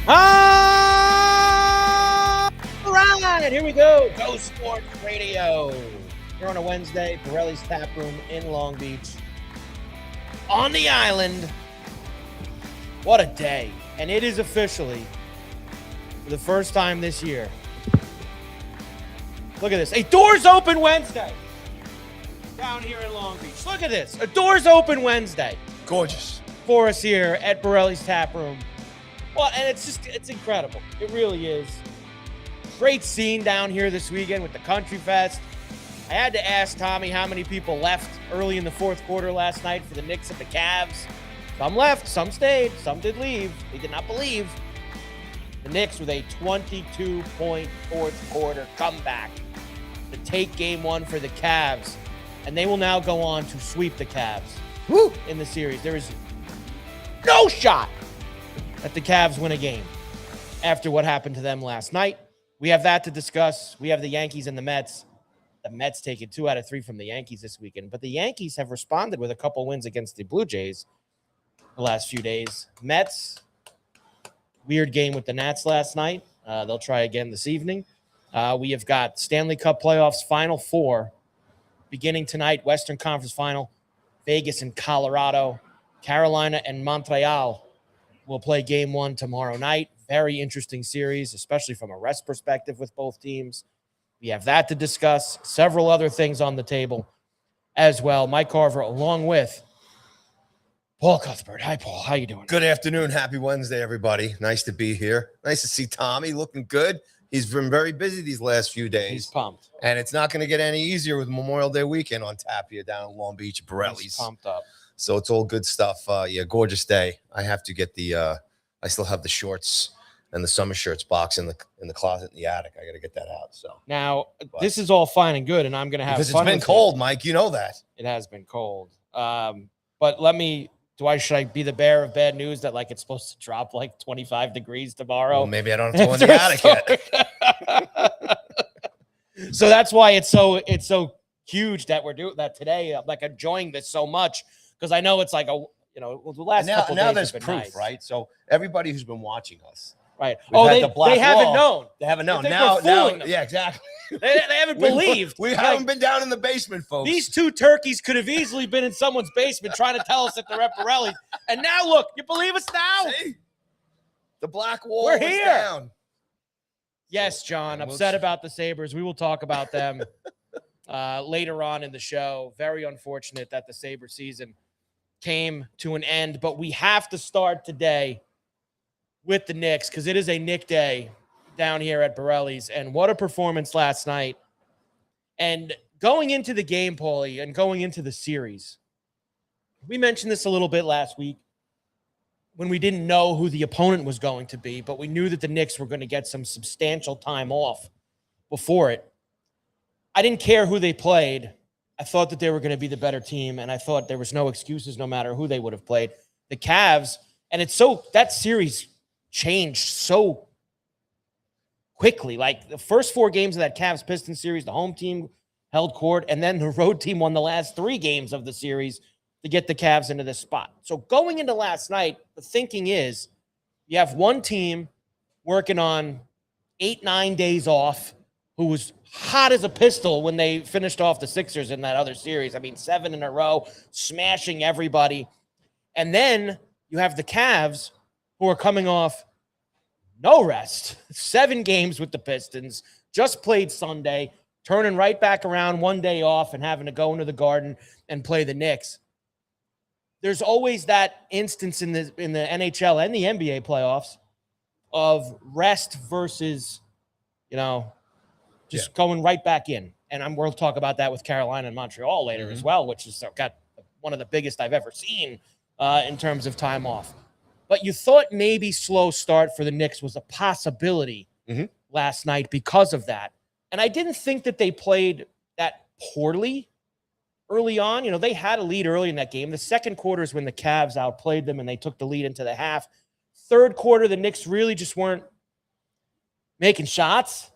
All right, here we go. Go Sports Radio. Here on a Wednesday, Borrelli's Taproom in Long Beach. On the island. What a day. And it is officially, for the first time this year, look at this. A Doors Open Wednesday down here in Long Beach. Look at this. A Doors Open Wednesday. Gorgeous. For us here at Borrelli's Taproom. Well, and it's incredible. It really is. Great scene down here this weekend with the Country Fest. I had to ask Tommy how many people left early in the fourth quarter last night for the Knicks and the Cavs. Some left, some stayed, some did leave. They did not believe. The Knicks with a 22-point fourth quarter comeback to take game one for the Cavs. And they will now go on to sweep the Cavs in the series. There is no shot that the Cavs win a game after what happened to them last night. We have that to discuss. We have the Yankees and the Mets. The Mets taking 2 out of 3 from the Yankees this weekend. But the Yankees have responded with a couple wins against the Blue Jays the last few days. Mets, weird game with the Nats last night. They'll try again this evening. We have got Stanley Cup playoffs Final Four beginning tonight. Western Conference Final, Vegas and Colorado. Carolina and Montreal will play game one tomorrow night. Very interesting series, especially from a rest perspective with both teams. We have that to discuss. Several other things on the table as well. Mike Carver along with Paul Cuthbert. Hi, Paul. How you doing? Good afternoon. Happy Wednesday, everybody. Nice to be here. Nice to see Tommy looking good. He's been very busy these last few days. He's pumped. And it's not going to get any easier with Memorial Day weekend on tap here down in Long Beach, Borrelli's. He's pumped up. So it's all good stuff. Gorgeous day. I have to get I still have the shorts and the summer shirts box in the closet in the attic. I got to get that out. So now this is all fine and good, and I'm going to have because fun it's been cold, Mike. You know that it has been cold. But should I be the bearer of bad news that like it's supposed to drop like 25 degrees tomorrow? Well, maybe I don't have to go in the attic yet. So that's why it's so huge that we're doing that today. I'm like enjoying this so much. Because I know it's like the last couple now days there's proof, nice. Right? So everybody who's been watching us, right? They haven't known. They haven't known. Now, yeah, exactly. They haven't believed. We haven't been down in the basement, folks. These two turkeys could have easily been in someone's basement trying to tell us that they're at Borrelli's. And now look, you believe us now? See? The black wall We're is here. Down. Yes, John. Upset about the Sabres. We will talk about them later on in the show. Very unfortunate that the Sabre season came to an end, but we have to start today with the Knicks because it is a Knick day down here at Borrelli's, and what a performance last night. And going into the game, Paulie, and going into the series, we mentioned this a little bit last week when we didn't know who the opponent was going to be, but we knew that the Knicks were going to get some substantial time off before it. I didn't care who they played. I thought that they were going to be the better team, and I thought there was no excuses no matter who they would have played. The Cavs, and that series changed so quickly. Like the first 4 games of that Cavs-Pistons series, the home team held court, and then the road team won the last 3 games of the series to get the Cavs into this spot. So going into last night, the thinking is you have one team working on 8-9 days off who was hot as a pistol when they finished off the Sixers in that other series. I mean, 7 in a row, smashing everybody. And then you have the Cavs who are coming off no rest. 7 games with the Pistons, just played Sunday, turning right back around, 1 day off and having to go into the Garden and play the Knicks. There's always that instance in the NHL and the NBA playoffs of rest versus, going right back in. And we'll talk about that with Carolina and Montreal later as well, which has got one of the biggest I've ever seen in terms of time off. But you thought maybe slow start for the Knicks was a possibility last night because of that. And I didn't think that they played that poorly early on. They had a lead early in that game. The second quarter is when the Cavs outplayed them and they took the lead into the half. Third quarter, the Knicks really just weren't making shots.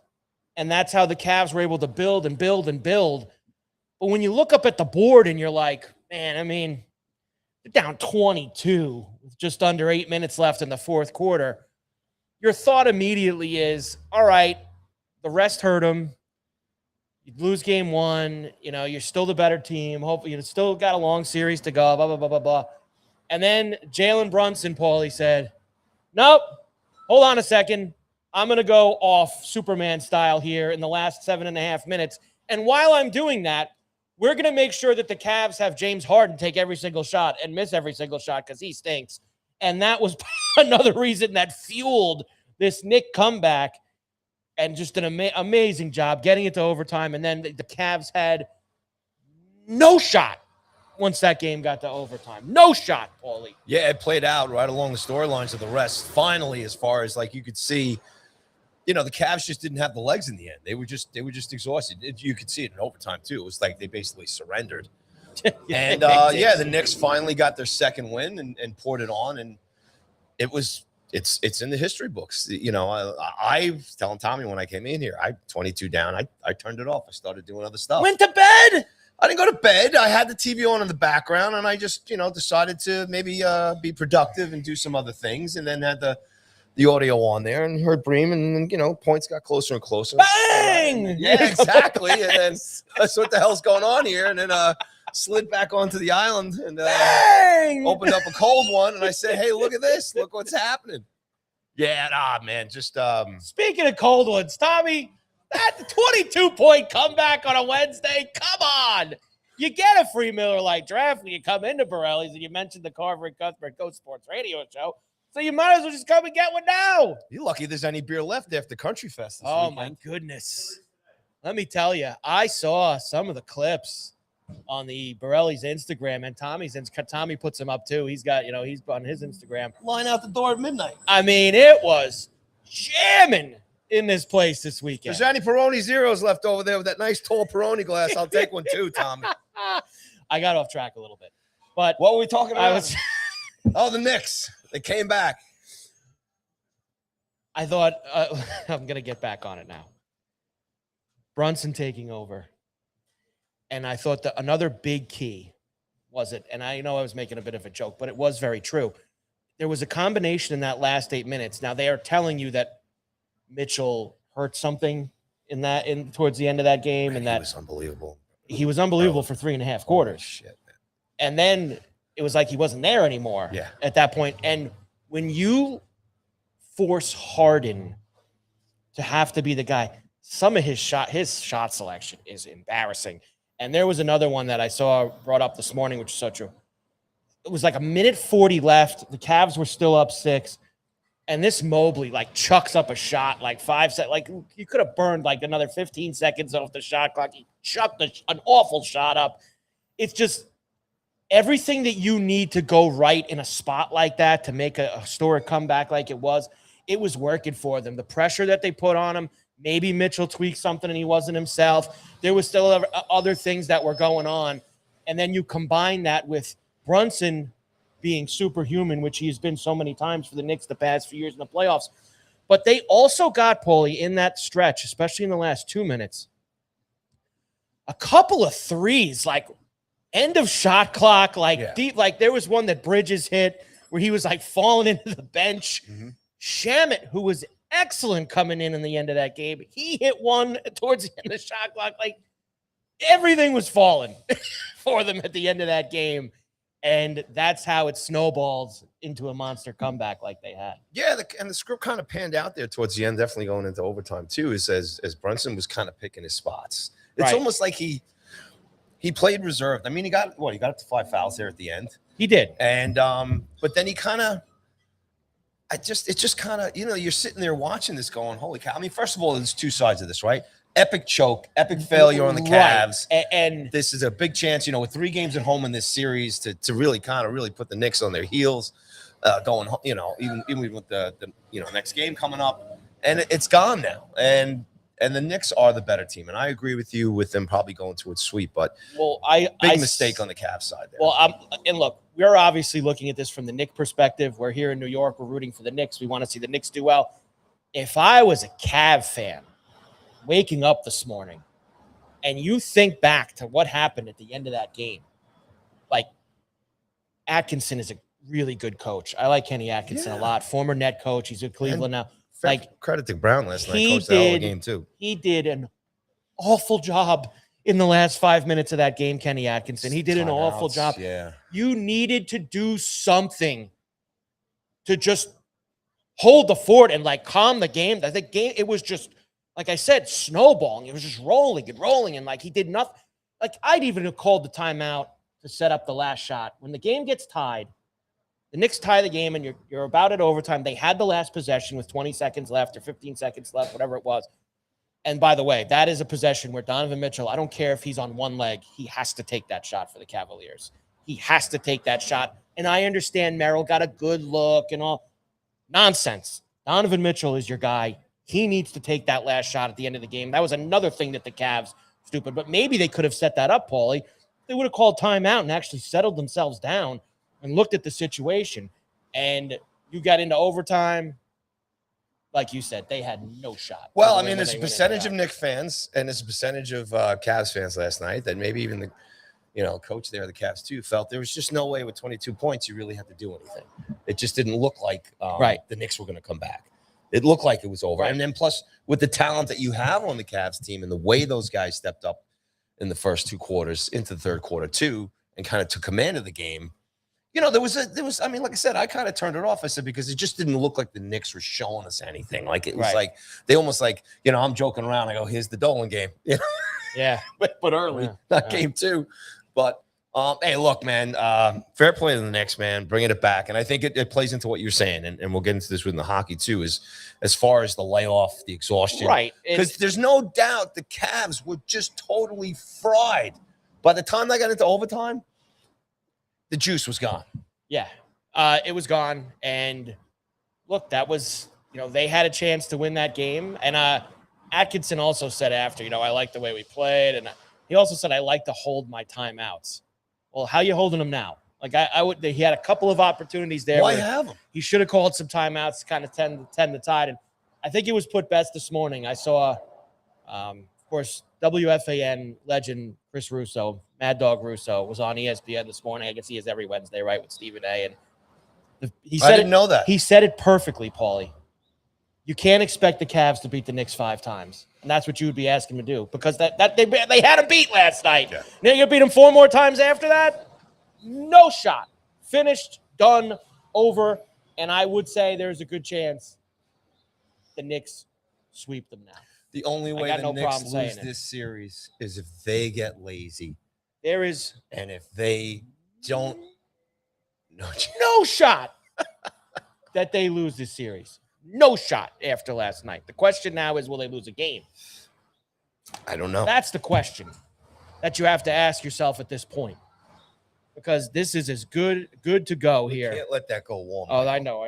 And that's how the Cavs were able to build and build and build. But when you look up at the board and you're like, man, I mean, they're down 22 with just under 8 minutes left in the fourth quarter. your thought immediately is, all right, the rest hurt them. You lose game one. You're still the better team. Hopefully, you still got a long series to go, blah, blah, blah, blah, blah. And then Jalen Brunson, Paulie, said, nope, hold on a second. I'm going to go off Superman style here in the last 7.5 minutes. And while I'm doing that, we're going to make sure that the Cavs have James Harden take every single shot and miss every single shot because he stinks. And that was another reason that fueled this Knick comeback, and just an amazing job getting it to overtime. And then the Cavs had no shot once that game got to overtime. No shot, Paulie. Yeah, it played out right along the storylines of the rest. Finally, as far as like you could see, the Cavs just didn't have the legs in the end. They were just exhausted. You could see it in overtime too. It was like they basically surrendered. And the Knicks finally got their second win and poured it on, and it's in the history books. I was telling Tommy when I came in here, 22 down. I turned it off. I started doing other stuff. Went to bed. I didn't go to bed. I had the TV on in the background, and I just, decided to maybe be productive and do some other things, and then had the audio on there and heard Bream, and then, points got closer and closer. Bang! Yeah, exactly. And then that's what the hell's going on here. And then slid back onto the island and Bang! Opened up a cold one, and I said, hey, look at this. Look what's happening. Yeah, man, just Speaking of cold ones, Tommy, that 22-point comeback on a Wednesday, come on. You get a free Miller Lite draft when you come into Borrelli's, and you mentioned the Carver and Cuthbert Go Sports radio show, so you might as well just come and get one now. You're lucky there's any beer left after Country Fest this weekend. My goodness. Let me tell you, I saw some of the clips on the Borrelli's Instagram, and Tommy puts them up too. He's got, he's on his Instagram. Line out the door at midnight. I mean, it was jamming in this place this weekend. If there's any Peroni Zeros left over there with that nice tall Peroni glass, I'll take one too, Tommy. I got off track a little bit. But what were we talking about? The Knicks. They came back. I thought, I'm going to get back on it now. Brunson taking over. And I thought that another big key was it, and I know I was making a bit of a joke, but it was very true. There was a combination in that last 8 minutes. Now, they are telling you that Mitchell hurt something towards the end of that game. And that was unbelievable. He was unbelievable for 3.5 quarters. Shit, man. And then it was like he wasn't there anymore at that point. And when you force Harden to have to be the guy, some of his shot selection is embarrassing. And there was another one that I saw brought up this morning, which is so true. It was like 1:40 left. The Cavs were still up 6. And this Mobley chucks up a shot 5 seconds. You could have burned another 15 seconds off the shot clock. He chucked an awful shot up. It's just everything that you need to go right in a spot like that to make a historic comeback like it was working for them. The pressure that they put on him, maybe Mitchell tweaked something and he wasn't himself. There was still other things that were going on. And then you combine that with Brunson being superhuman, which he has been so many times for the Knicks the past few years in the playoffs. But they also got, Paulie, in that stretch, especially in the last 2 minutes, a couple of threes, end of shot clock, deep. There was one that Bridges hit where he was falling into the bench. Mm-hmm. Shamet, who was excellent coming in the end of that game, he hit one towards the end of the shot clock. Everything was falling for them at the end of that game. And that's how it snowballs into a monster comeback like they had. Yeah, and the script kind of panned out there towards the end, definitely going into overtime too, as Brunson was kind of picking his spots. It's almost like he played reserved. I mean, he got up to 5 fouls there at the end. He did. And but then he kind of you're sitting there watching this going, holy cow. I mean, first of all, there's two sides of this, right? Epic choke, epic failure on the Cavs. Right. And this is a big chance, with 3 games at home in this series to really put the Knicks on their heels, going, even with the next game coming up. And it's gone now. And the Knicks are the better team. And I agree with you with them probably going to a sweep, but big mistake on the Cavs side there. Well, and look, we're obviously looking at this from the Knicks perspective. We're here in New York. We're rooting for the Knicks. We want to see the Knicks do well. If I was a Cav fan waking up this morning and you think back to what happened at the end of that game, Atkinson is a really good coach. I like Kenny Atkinson a lot. Former net coach. He's with Cleveland now. Credit to Brown last night. he Coached the hell of a did- game too. He did an awful job in the last 5 minutes of that game, Kenny Atkinson. He did an awful Timeouts, job. Yeah. You needed to do something to just hold the fort and like calm the game. The game, it was just, like I said, snowballing. It was just rolling and rolling. And like he did nothing. Like I'd even have called the timeout to set up the last shot. When the game gets tied, the Knicks tie the game and you're about at overtime. They had the last possession with 20 seconds left or 15 seconds left, whatever it was. And by the way, that is a possession where Donovan Mitchell, I don't care if he's on one leg, he has to take that shot for the Cavaliers. He has to take that shot. And I understand Merrill got a good look and all. Nonsense. Donovan Mitchell is your guy. He needs to take that last shot at the end of the game. That was another thing that the Cavs stupid, but maybe they could have set that up, Paulie. They would have called timeout and actually settled themselves down and looked at the situation. And you got into overtime. Like you said, they had no shot. Well, I mean, there's a percentage of Knicks fans and there's a percentage of Cavs fans last night that maybe even the coach there, the Cavs too, felt there was just no way with 22 points you really had to do anything. It just didn't look like the Knicks were going to come back. It looked like it was over. Right. And then plus with the talent that you have on the Cavs team and the way those guys stepped up in the first 2 quarters into the third quarter too and kind of took command of the game. There was, I mean, like I said, I kind of turned it off. I said, because it just didn't look like the Knicks were showing us anything. Like it was like, they almost like, I'm joking around. I go, here's the Dolan game. Yeah. but early, not game 2. But hey, look, man, fair play to the Knicks, man, bringing it back. And I think it plays into what you're saying. And we'll get into this with the hockey too, is as far as the layoff, the exhaustion. Right. Because there's no doubt the Cavs were just totally fried. By the time they got into overtime, the juice was gone. Yeah, it was gone. And look, that was, they had a chance to win that game. And Atkinson also said after, I like the way we played. And he also said, I like to hold my timeouts. Well, how you holding them now? Like he had a couple of opportunities there. Why have them? He should have called some timeouts to kind of tend the tide. And I think it was put best this morning. I saw, of course, WFAN legend Chris Russo, Mad Dog Russo, was on ESPN this morning. I guess he is every Wednesday, right, with Stephen A. And he said I didn't know that. He said it perfectly, Paulie. You can't expect the Cavs to beat the Knicks 5 times. And that's what you would be asking them to do, because they had a beat last night. Yeah. Now you're going to beat them 4 more times after that? No shot. Finished, done, over. And I would say there's a good chance the Knicks sweep them now. The only way the Knicks lose this series is if they get lazy. There is and if they don't, no shot that they lose this series. No shot after last night. The question now is, will they lose a game? I don't know. That's the question that you have to ask yourself at this point, because this is as good to go here. Can't let that go warm. Oh, I know.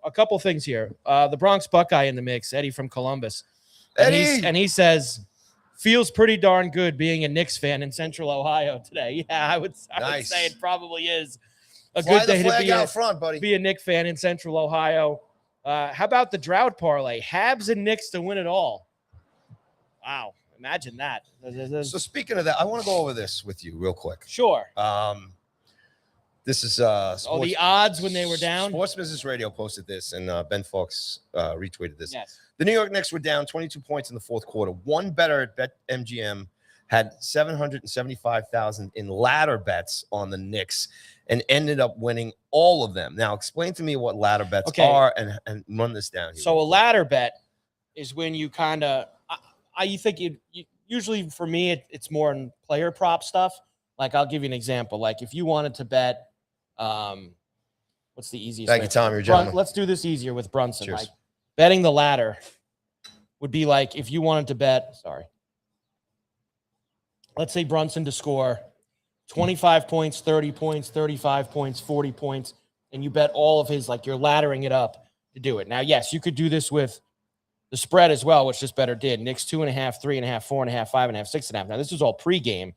A couple things here. The Bronx Buckeye in the mix, Eddie from Columbus. Eddie! And he says, feels pretty darn good being a Knicks fan in Central Ohio today. Yeah, I would say it probably is a good day to be a Knicks fan in Central Ohio. How about the drought parlay? Habs and Knicks to win it all. Wow, imagine that. So speaking of that, I want to go over this with you real quick. Sure. This is the odds when they were down. Sports Business Radio posted this, and Ben Fox retweeted this. Yes. The New York Knicks were down 22 points in the fourth quarter. One better at BetMGM had 775,000 in ladder bets on the Knicks and ended up winning all of them. Now, explain to me what ladder bets are and run this down here. So a ladder bet is when you kind of, I think you usually for me, it's more in player prop stuff. Like I'll give you an example. Like if you wanted to bet, what's the easiest? Thank you, Tom. You're a gentleman. Let's do this easier with Brunson. Cheers. Like betting the ladder would be like if you wanted to bet, let's say Brunson to score 25 points, 30 points, 35 points, 40 points, and you bet all of his, like you're laddering it up to do it. Now, yes, you could do this with the spread as well, which this better did. Knicks 2.5, 3.5, 4.5, 5.5, 6.5. Now, this is all pregame.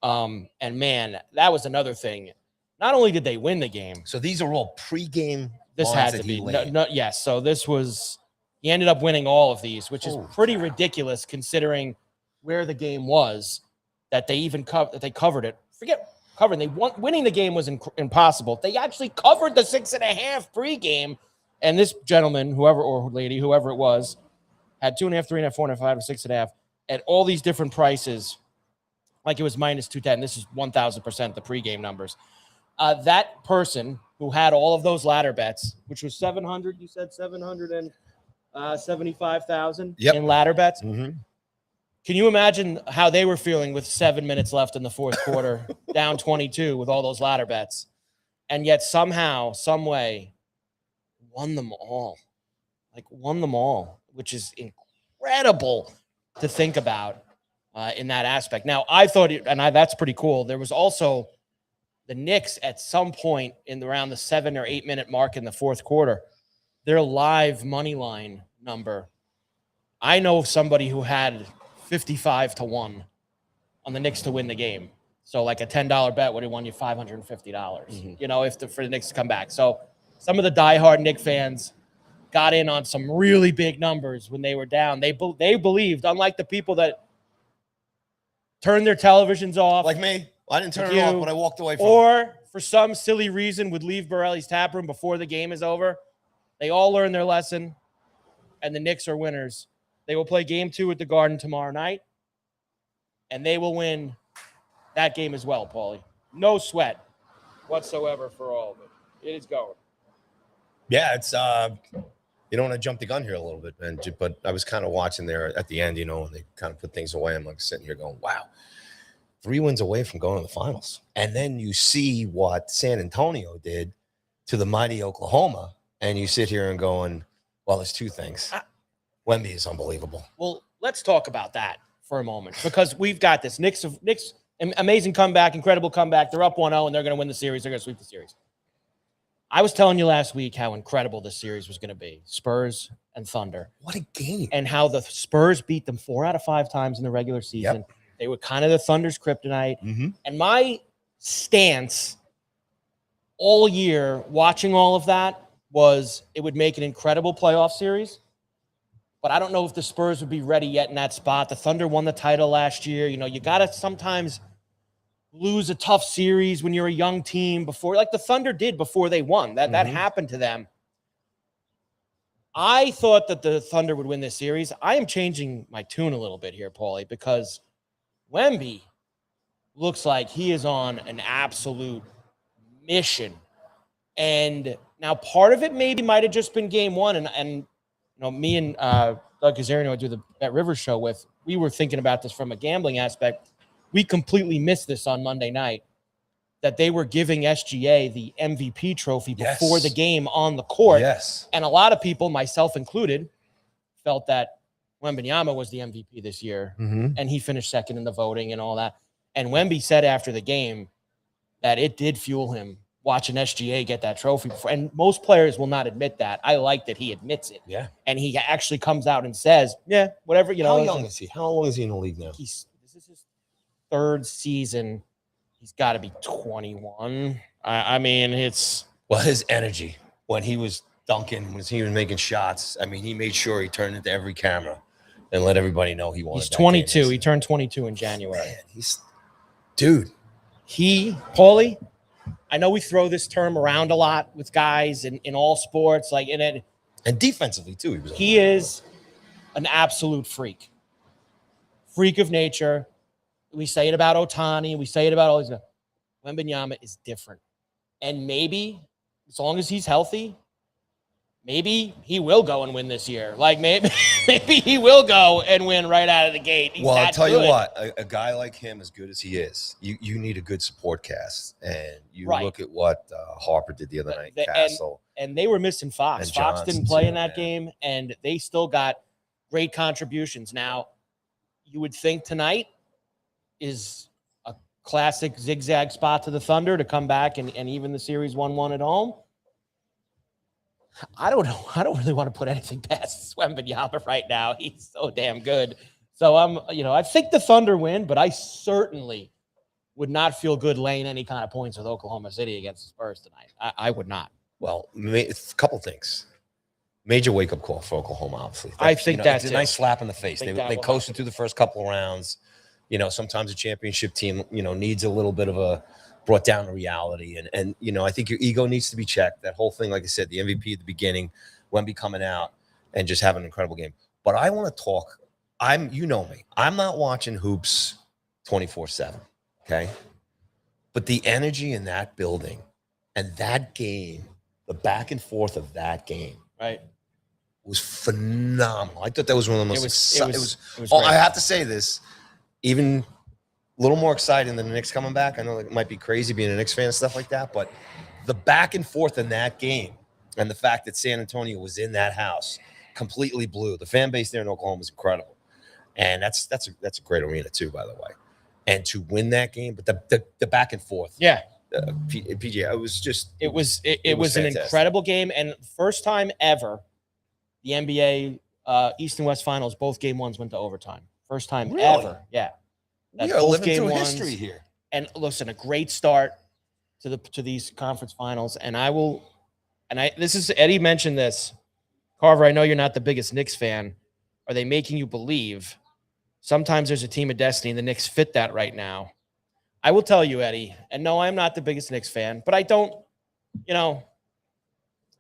And man, that was another thing. Not only did they win the game. So these are all pregame. This had to be. Yes. So this was, he ended up winning all of these, which is pretty ridiculous considering where the game was, that they even covered it. Forget covering. Winning the game was impossible. They actually covered the 6.5 pregame And this gentleman, whoever or lady, whoever it was, had 2.5, 3.5, 4.5, 5, 6.5 at all these different prices. Like it was minus 210. This is 1,000% the pregame numbers. That person who had all of those ladder bets, which was 700, you said 775,000 in ladder bets. Mm-hmm. Can you imagine how they were feeling with 7 minutes left in the fourth quarter, down 22 with all those ladder bets, and yet somehow, some way, won them all, which is incredible to think about in that aspect. Now, I thought, that's pretty cool. There was also the Knicks at some point in around the 7 or 8 minute mark in the fourth quarter, their live money line number. I know somebody who had 55-1 on the Knicks to win the game. So like a $10 bet would have won you $550, for the Knicks to come back. So some of the diehard Knicks fans got in on some really big numbers when they were down. They believed, unlike the people that turned their televisions off. Like me. I didn't turn it off, but I walked away from it. Or for some silly reason would leave Borrelli's Taproom before the game is over. They all learned their lesson, and the Knicks are winners. They will play game 2 at the Garden tomorrow night, and they will win that game as well, Paulie. No sweat whatsoever for all of it. It is going. Yeah, it's you don't want to jump the gun here a little bit, man. But I was kind of watching there at the end, when they kind of put things away. I'm like sitting here going, wow, 3 wins away from going to the finals. And then you see what San Antonio did to the mighty Oklahoma, and you sit here and going, well, there's 2 things. Wemby is unbelievable. Well, let's talk about that for a moment, because we've got this. Knicks, amazing comeback, incredible comeback. They're up 1-0, and they're going to win the series. They're going to sweep the series. I was telling you last week how incredible this series was going to be. Spurs and Thunder. What a game. And how the Spurs beat them 4 out of 5 times in the regular season. Yep. They were kind of the Thunder's kryptonite. Mm-hmm. And my stance all year watching all of that was it would make an incredible playoff series. But I don't know if the Spurs would be ready yet in that spot. The Thunder won the title last year. You got to sometimes lose a tough series when you're a young team before, like the Thunder did before they won. That happened to them. I thought that the Thunder would win this series. I am changing my tune a little bit here, Paulie, because Wemby looks like he is on an absolute mission. And now part of it maybe might have just been game 1. And me and Doug Kazarian, I do the Bet Rivers show with, we were thinking about this from a gambling aspect. We completely missed this on Monday night, that they were giving SGA the MVP trophy before the game on the court. Yes. And a lot of people, myself included, felt that Wembanyama was the MVP this year, and he finished second in the voting and all that. And Wemby said after the game that it did fuel him watching SGA get that trophy before. And most players will not admit that. I like that he admits it. Yeah. And he actually comes out and says, yeah, whatever, How young is he? How long is he in the league now? This is his 3rd season. He's got to be 21. I mean, it's... Well, his energy when he was dunking, when he was making shots, I mean, he made sure he turned into every camera and let everybody know he wanted. He's 22. He turned 22 in January. Man, dude. Paulie, I know we throw this term around a lot with guys in all sports, and defensively too. He is an absolute freak of nature. We say it about Ohtani. We say it about all these guys. Wembanyama is different. And maybe, as long as he's healthy, maybe he will go and win this year. Maybe he will go and win right out of the gate. Well, I'll tell you what, a guy like him, as good as he is, you need a good support cast. And you look at what Harper did the other night, Castle. And they were missing Fox. Fox didn't play in that game, and they still got great contributions. Now, you would think tonight is a classic zigzag spot to the Thunder to come back and even the series 1-1 at home. I don't know. I don't really want to put anything past Wembanyama right now. He's so damn good. So I think the Thunder win, but I certainly would not feel good laying any kind of points with Oklahoma City against the Spurs tonight. I would not. Well, a couple things. Major wake-up call for Oklahoma, obviously. I think that's a nice slap in the face. They coasted through the first couple of rounds. Sometimes a championship team, needs a little bit of brought down to reality. And I think your ego needs to be checked. That whole thing, like I said, the MVP at the beginning, Wemby coming out and just having an incredible game. But I want to talk. You know me. I'm not watching hoops 24/7. Okay. But the energy in that building and that game, the back and forth of that game, right, was phenomenal. I thought that was one of the most. It was great. I have to say this, even a little more exciting than the Knicks coming back. I know it might be crazy being a Knicks fan and stuff like that, but the back and forth in that game and the fact that San Antonio was in that house completely blew. The fan base there in Oklahoma was incredible, and that's a great arena too, by the way. And to win that game, but the back and forth, PJ, it was an incredible game, and first time ever the NBA East and West Finals, both game ones went to overtime. First time ever, yeah. We are living through history here. And listen, a great start to these conference finals. And Eddie mentioned this. Carver, I know you're not the biggest Knicks fan. Are they making you believe sometimes there's a team of destiny and the Knicks fit that right now? I will tell you, Eddie, and no, I'm not the biggest Knicks fan, but I don't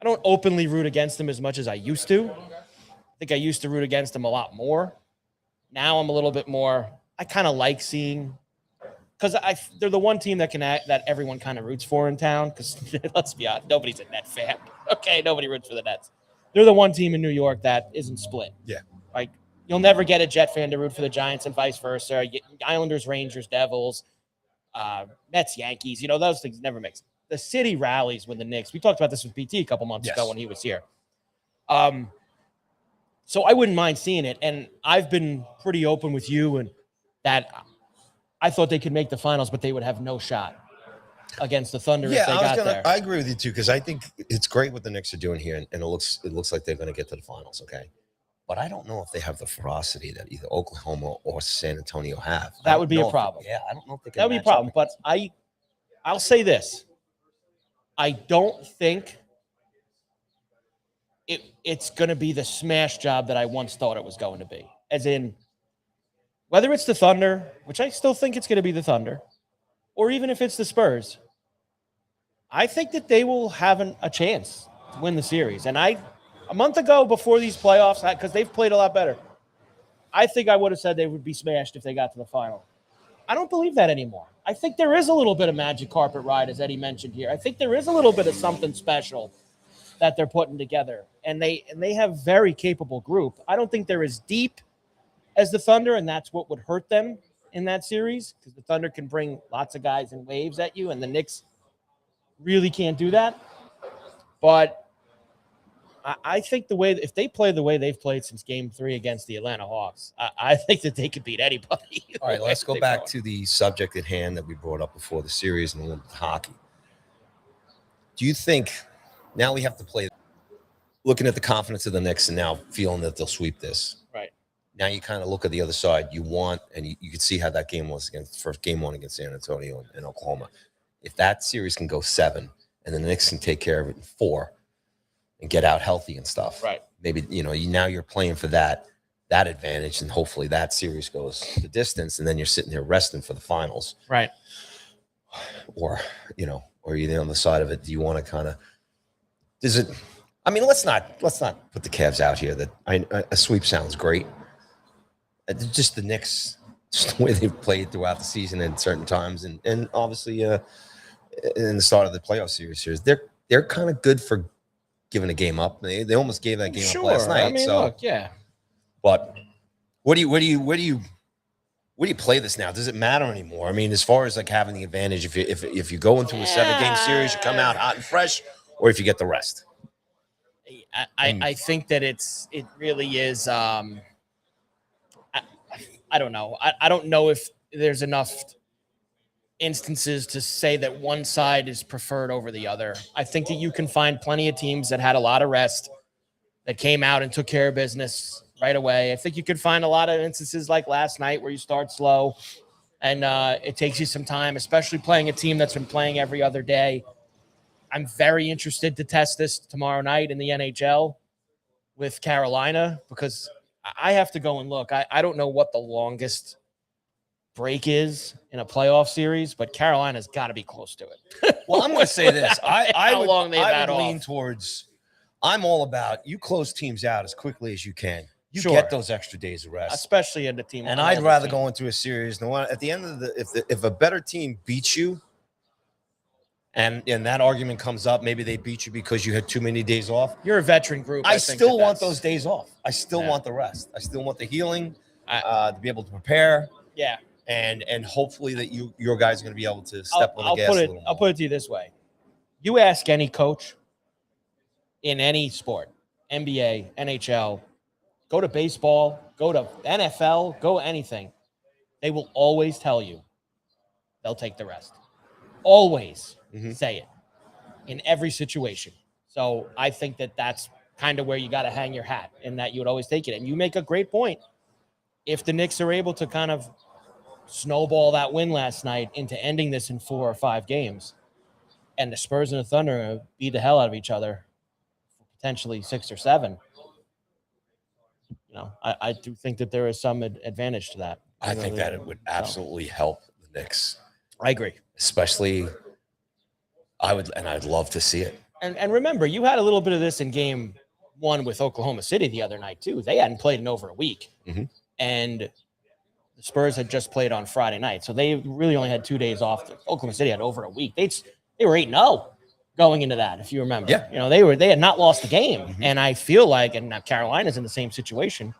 openly root against them as much as I used to. I think I used to root against them a lot more. Now I'm a little bit more. I kind of like seeing, because they're the one team that everyone kind of roots for in town. Because let's be honest, nobody's a Net fan. Okay, nobody roots for the Nets. They're the one team in New York that isn't split. Yeah, like you'll never get a Jet fan to root for the Giants and vice versa. Islanders, Rangers, Devils, Mets, Yankees. Those things never mix. The city rallies when the Knicks. We talked about this with PT a couple months ago when he was here. So I wouldn't mind seeing it, and I've been pretty open with you and that I thought they could make the finals, but they would have no shot against the Thunder if they got there. I agree with you too, because I think it's great what the Knicks are doing here, and it looks like they're going to get to the finals. Okay, but I don't know if they have the ferocity that either Oklahoma or San Antonio have. That would be a problem. I don't know if they can. That would be a problem. But I'll say this: I don't think it's going to be the smash job that I once thought it was going to be. As in, whether it's the Thunder, which I still think it's going to be the Thunder, or even if it's the Spurs, I think that they will have a chance to win the series. And a month ago before these playoffs, because they've played a lot better, I think I would have said they would be smashed if they got to the final. I don't believe that anymore. I think there is a little bit of magic carpet ride, as Eddie mentioned here. I think there is a little bit of something special that they're putting together. And they have very capable group. I don't think they're as deep as the Thunder, and that's what would hurt them in that series, because the Thunder can bring lots of guys in waves at you, and the Knicks really can't do that. But I think if they play the way they've played since Game 3 against the Atlanta Hawks, I think that they could beat anybody. All right, let's go back to the subject at hand that we brought up before the series and Olympic hockey. Do you think now we have to play, looking at the confidence of the Knicks and now feeling that they'll sweep this? Right. Now you kind of look at the other side. You can see how that game was first game one against San Antonio and Oklahoma. If that series can go 7 and the Knicks can take care of it in 4 and get out healthy and stuff, right? Maybe now you're playing for that advantage, and hopefully that series goes the distance, and then you're sitting there resting for the finals, right? Or you're on the side of it. Do you want to kind of? Does it? I mean, let's not put the Cavs out here. That a sweep sounds great. Just the Knicks, just the way they've played throughout the season at certain times, and obviously in the start of the playoff series, they're kind of good for giving a game up. They almost gave that game up last night. I mean, look, yeah. But where do you play this now? Does it matter anymore? I mean, as far as like having the advantage, if you go into a 7-game series, you come out hot and fresh, or if you get the rest. I think that it really is. I don't know. I don't know if there's enough instances to say that one side is preferred over the other. I think that you can find plenty of teams that had a lot of rest that came out and took care of business right away. I think you could find a lot of instances like last night where you start slow and it takes you some time, especially playing a team that's been playing every other day. I'm very interested to test this tomorrow night in the NHL with Carolina, because I have to go and look. I don't know what the longest break is in a playoff series, but Carolina's got to be close to it. Well, I'm going to say this. I How would, long they've I had would lean off. towards, I'm all about you close teams out as quickly as you can. You Sure. get those extra days of rest. Especially in the team. And I'd rather go into a series. At the end of if a better team beats you, and that argument comes up, maybe they beat you because you had too many days off. You're a veteran group. I think still want that's- those days off. I still Yeah. want the rest. I still want the healing, to be able to prepare. Yeah. And hopefully that your guys are going to be able to step on the gas a little more. I'll put it to you this way. You ask any coach in any sport, NBA, NHL, go to baseball, go to NFL, go anything. They will always tell you they'll take the rest. Always say it in every situation. So I think that's kind of where you got to hang your hat, in that you would always take it. And you make a great point. If the Knicks are able to kind of snowball that win last night into ending this in 4 or 5 games, and the Spurs and the Thunder beat the hell out of each other, potentially 6 or 7, I do think that there is some advantage to that. I think that it would absolutely help the Knicks. I agree. Especially, I'd love to see it. And remember, you had a little bit of this in game 1 with Oklahoma City the other night too. They hadn't played in over a week. And the Spurs had just played on Friday night. So they really only had 2 days off. Oklahoma City had over a week. They were 8-0 going into that, if you remember. Yeah. They had not lost the game. And I feel like, and now Carolina's in the same situation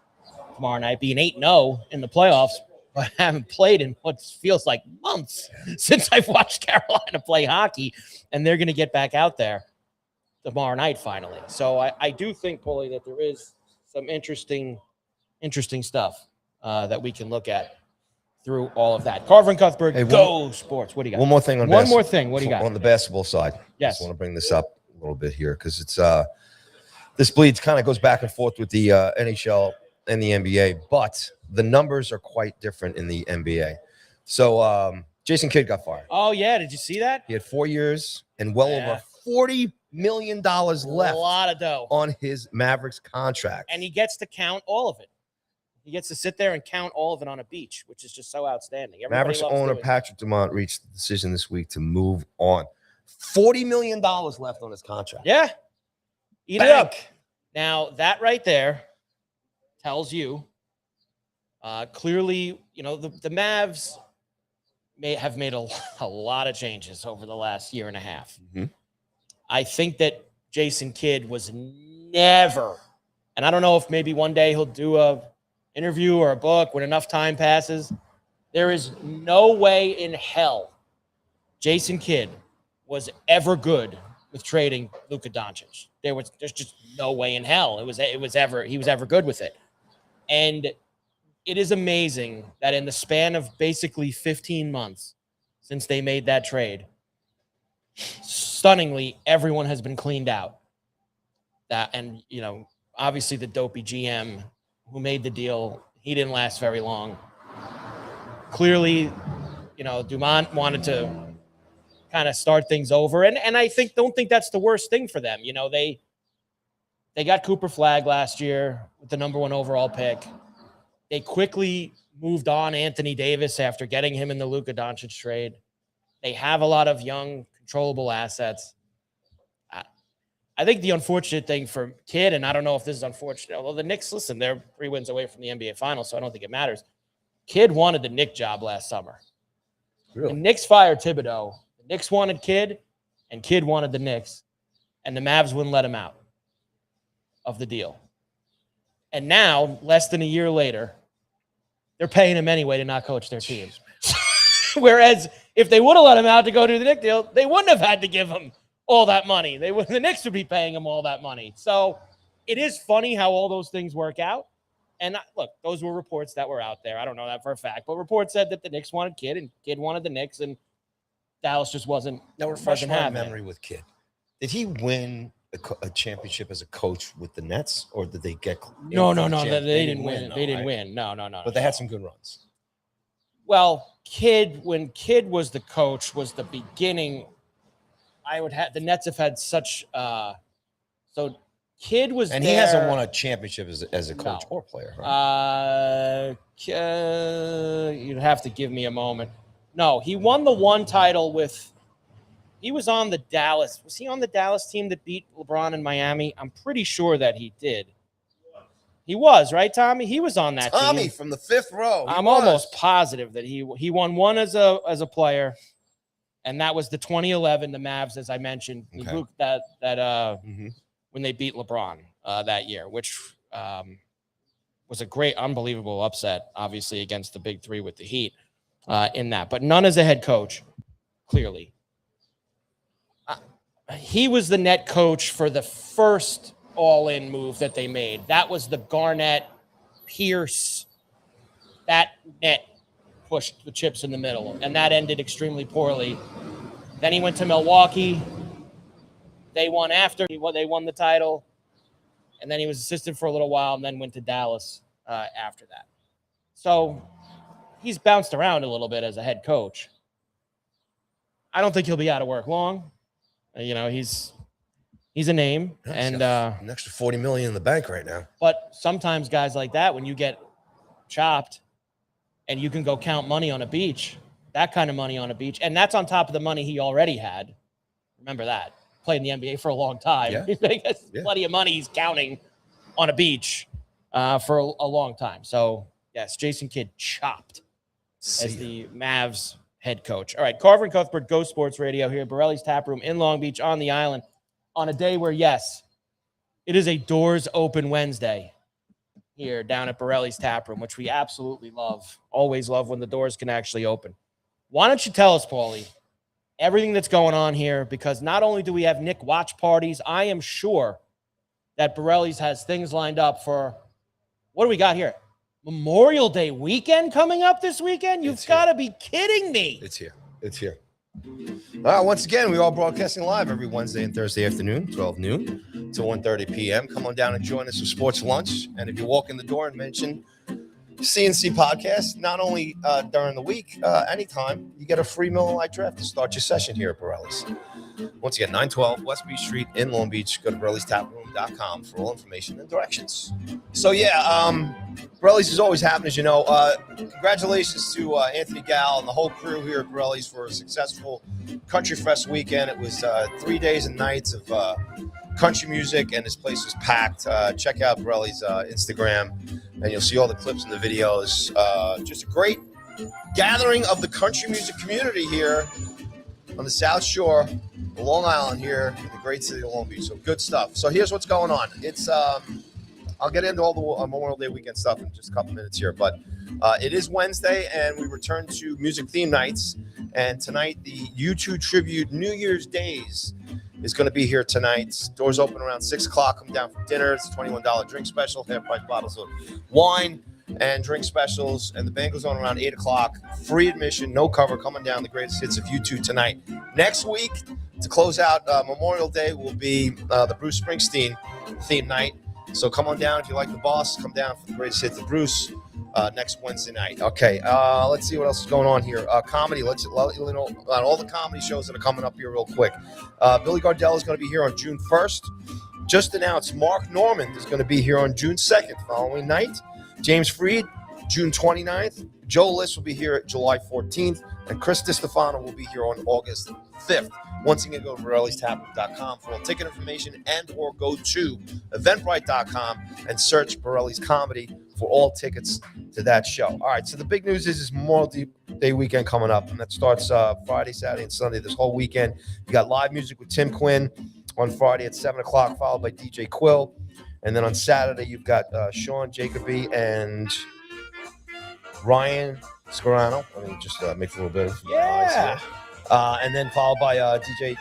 tomorrow night, being 8-0 in the playoffs, but I haven't played in what feels like months since I've watched Carolina play hockey, and they're going to get back out there tomorrow night finally. So I do think, Paulie, that there is some interesting stuff that we can look at through all of that. Carver and Cuthbert, go sports. What do you got? One more thing on One more thing. What do you got? On the basketball side. Yes. I just want to bring this up a little bit here because it's this bleeds kind of goes back and forth with the NHL and the NBA, but the numbers are quite different in the NBA. So Jason Kidd got fired. Oh, yeah. Did you see that? He had 4 years and well over $40 million left. A lot of dough on his Mavericks contract. And he gets to count all of it. He gets to sit there and count all of it on a beach, which is just so outstanding. Mavericks owner Patrick Dumont reached the decision this week to move on. $40 million left on his contract. Yeah. Eat it up. Now, that right there tells you clearly, the Mavs have made a lot of changes over the last year and a half. I think that Jason Kidd was never, and I don't know if maybe one day he'll do a interview or a book when enough time passes. There is no way in hell Jason Kidd was ever good with trading Luka Doncic. There's just no way in hell he was ever good with it. And it is amazing that in the span of basically 15 months since they made that trade, stunningly, everyone has been cleaned out. And obviously the dopey GM who made the deal, he didn't last very long. Clearly, Dumont wanted to kind of start things over. And I don't think that's the worst thing for them. They got Cooper Flagg last year with the number 1 overall pick. They quickly moved on Anthony Davis after getting him in the Luka Doncic trade. They have a lot of young, controllable assets. I think the unfortunate thing for Kidd, and I don't know if this is unfortunate, although the Knicks, listen, they're 3 wins away from the NBA Final, so I don't think it matters. Kidd wanted the Knicks job last summer. Really? The Knicks fired Thibodeau. The Knicks wanted Kidd, and Kidd wanted the Knicks, and the Mavs wouldn't let him out of the deal. And now, less than a year later, they're paying him anyway to not coach their team. Whereas if they would have let him out to go do the Knicks deal, they wouldn't have had to give him all that money. The Knicks would be paying him all that money. So it is funny how all those things work out. And look, those were reports that were out there. I don't know that for a fact, but reports said that the Knicks wanted Kidd and Kidd wanted the Knicks, and Dallas just wasn't. Now, refresh my memory with Kidd. Did he win a championship as a coach with the Nets, or did they get? No. They didn't win. They didn't win. No. But they had some good runs. Well, when Kidd was the coach, was the beginning. The Nets have had such so Kidd was And there. he hasn't won a championship as a coach or player, right? You'd have to give me a moment. No, he won the one title with. He was on the Dallas. Was he on the Dallas team that beat LeBron in Miami? I'm pretty sure that he did. He was, right, Tommy? He was on that team. Tommy from the fifth row. I'm almost positive that he won one as a player, and that was the 2011 the Mavs, as I mentioned. Okay. When they beat LeBron that year, which was a great, unbelievable upset, obviously against the Big Three with the Heat in that, but none as a head coach, clearly. He was the net coach for the first all-in move that they made. That was the Garnett, Pierce, that net pushed the chips in the middle, and that ended extremely poorly. Then he went to Milwaukee. They won after they won the title, and then he was assistant for a little while, and then went to Dallas after that. So he's bounced around a little bit as a head coach. I don't think he'll be out of work long. He's a name, and an extra $40 million in the bank right now. But sometimes guys like that, when you get chopped, and you can go count money on a beach, that kind of money on a beach, and that's on top of the money he already had. Remember that. Played in the NBA for a long time. Yeah. He's making plenty of money he's counting on a beach for a long time. So, yes, Jason Kidd chopped as the Mavs head coach. All right, Carver and Cuthbert, Go Sports Radio here, Borrelli's Taproom in Long Beach on the island on a day where, yes, it is a doors open Wednesday here down at Borrelli's Taproom, which we absolutely love. Always love when the doors can actually open. Why don't you tell us, Paulie, everything that's going on here, because not only do we have Nick watch parties, I am sure that Borrelli's has things lined up for, what do we got here? Memorial Day weekend coming up this weekend? You've got to be kidding me. It's here. All right, once again, we are broadcasting live every Wednesday and Thursday afternoon, 12 noon to 1:30 p.m. Come on down and join us for sports lunch. And if you walk in the door and mention CNC Podcast, not only during the week, anytime, you get a free Miller Lite draft to start your session here at Borrelli's. Once again, 912 West Beach Street in Long Beach. Go to Borrelli'sTaproom.com for all information and directions. So, Borrelli's is always happening, as you know. Congratulations to Anthony Gall and the whole crew here at Borrelli's for a successful Country Fest weekend. It was 3 days and nights of country music, and this place was packed. Check out Borrelli's Instagram, and you'll see all the clips and the videos. Just a great gathering of the country music community here on the South Shore, Long Island here in the great city of Long Beach. So good stuff. So here's what's going on. It's I'll get into all the Memorial Day weekend stuff in just a couple minutes here, but it is Wednesday, and we return to music theme nights. And tonight, the U2 Tribute New Year's Days is going to be here tonight. Doors open around 6 o'clock. Come down for dinner. It's a $21 drink special, half-price bottles of wine and drink specials. And the band goes on around 8 o'clock. Free admission, no cover. Coming down, the greatest hits of U2 tonight. Next week, to close out Memorial Day, will be the Bruce Springsteen theme night. So come on down if you like the boss. Come down for the greatest hits of Bruce next Wednesday night. Okay, let's see what else is going on here. Comedy. Let's let you know about all the comedy shows that are coming up here real quick. Billy Gardell is going to be here on June 1st. Just announced Mark Norman is going to be here on June 2nd, following night. James Freed, June 29th. Joe List will be here at July 14th. And Chris DiStefano will be here on August 5th. Once again, go to Borrelli'sTaproom.com for all ticket information, and or go to Eventbrite.com and search Borrelli's Comedy for all tickets to that show. All right, so the big news is Memorial Day weekend coming up, and that starts Friday, Saturday, and Sunday, this whole weekend. You got live music with Tim Quinn on Friday at 7 o'clock, followed by DJ Quill. And then on Saturday, you've got Sean Jacoby and Ryan Scarano. I mean, just make a little bit of noise here. And then followed by DJ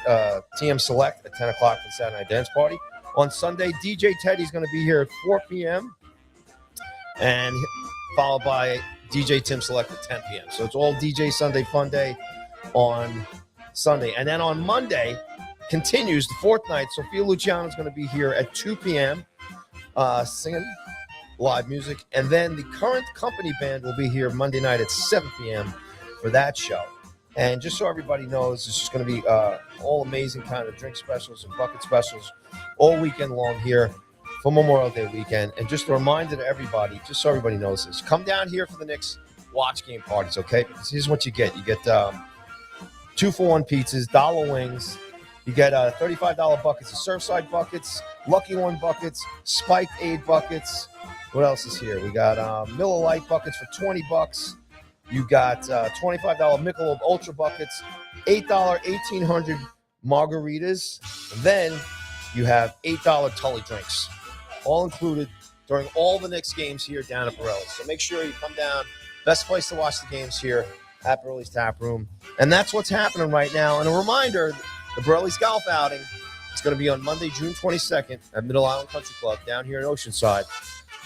TM Select at 10 o'clock for the Saturday Night Dance Party. On Sunday, DJ Teddy's going to be here at 4 p.m. and followed by DJ Tim Select at 10 p.m. So it's all DJ Sunday Fun Day on Sunday. And then on Monday, continues the fourth night. Sophia Luciano is going to be here at 2 p.m. Singing live music. And then the Current Company Band will be here Monday night at 7 p.m. for that show. And just so everybody knows, it's just going to be all amazing kind of drink specials and bucket specials all weekend long here for Memorial Day weekend. And just a reminder to everybody, just so everybody knows this, come down here for the Knicks watch game parties, okay? Because here's what you get. You get 2-for-1 pizzas, $1 wings. You get $35 buckets of Surfside buckets, Lucky One buckets, Spiked Aid buckets. What else is here? We got Miller Lite buckets for $20. You got $25 Michelob Ultra buckets, $8 1800 margaritas. And then you have $8 Tully drinks, all included during all the Knicks games here down at Borrelli. So make sure you come down. Best place to watch the games here at Borrelli's Taproom. And that's what's happening right now. And a reminder, the Borrelli's golf outing is going to be on Monday, June 22nd at Middle Island Country Club down here in Oceanside.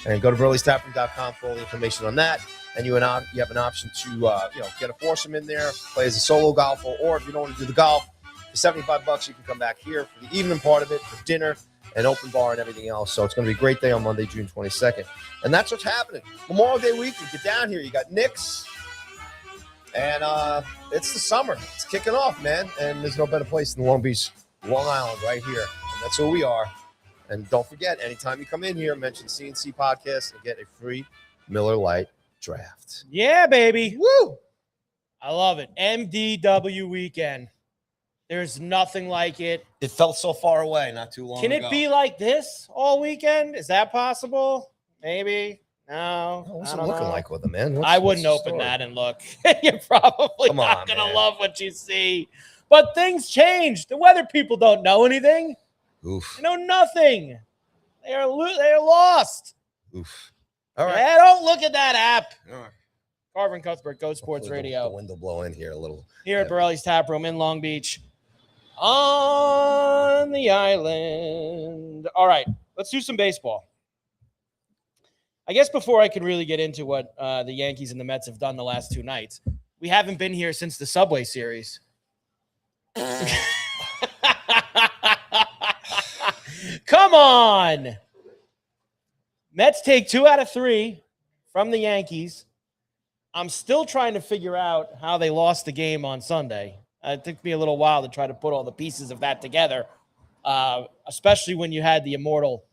And go to Borrelli'sTaproom.com for all the information on that. And you have an option to get a foursome in there, play as a solo golfer, or if you don't want to do the golf, for $75 you can come back here for the evening part of it, for dinner and open bar and everything else. So it's going to be a great day on Monday, June 22nd. And that's what's happening. Memorial Day weekend, get down here. You got Knicks, and it's the summer. It's kicking off, man. And there's no better place than Long Beach, Long Island, right here. And that's who we are. And don't forget, anytime you come in here, mention CNC Podcast and get a free Miller Lite draft. Yeah, baby. Woo! I love it. MDW weekend. There's nothing like it. It felt so far away not too long ago. Can it be like this all weekend? Is that possible? Maybe. No. What's it looking like with them, man? I wouldn't open that and look. You're probably not going to love what you see. But things change. The weather people don't know anything. Oof. They know nothing. They are lost. Oof. All right. Yeah, don't look at that app. All right. Carver and Cuthbert, Go Sports Radio. The wind will blow in here a little. Here at Borrelli's Taproom in Long Beach. On the island. All right, let's do some baseball. I guess before I can really get into what the Yankees and the Mets have done the last two nights, we haven't been here since the Subway Series. Come on. Mets take 2 out of 3 from the Yankees. I'm still trying to figure out how they lost the game on Sunday. It took me a little while to try to put all the pieces of that together, especially when you had the immortal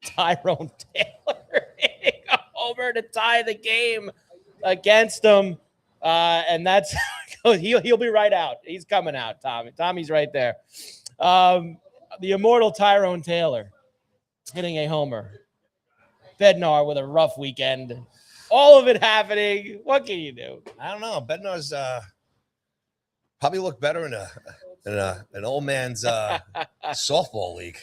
Tyrone Taylor hitting a homer to tie the game against them. And that's he'll be right out. He's coming out, Tommy. Tommy's right there. The immortal Tyrone Taylor hitting a homer. Bednar with a rough weekend. All of it happening. What can you do? I don't know. Bednar's probably look better in an old man's softball league.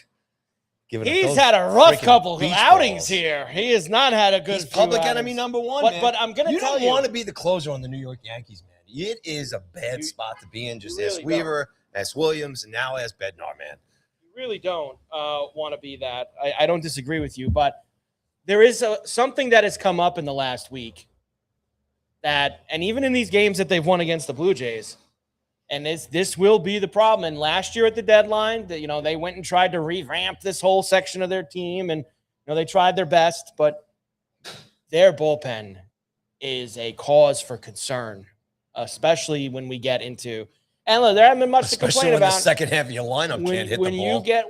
He's had a rough couple of outings here. He has not had a good. He's public enemy number one. But I'm going to tell you, you don't want to be the closer on the New York Yankees, man. It is a bad spot to be in. Just really ask Weaver, ask Williams, and now ask Bednar, man. You really don't want to be that. I don't disagree with you, but there is something that has come up in the last week that, and even in these games that they've won against the Blue Jays, and this will be the problem. And last year at the deadline, they went and tried to revamp this whole section of their team, and they tried their best, but their bullpen is a cause for concern, especially when we get into. And look, there hasn't been much to complain about. The second half of your lineup can't hit the ball. When you get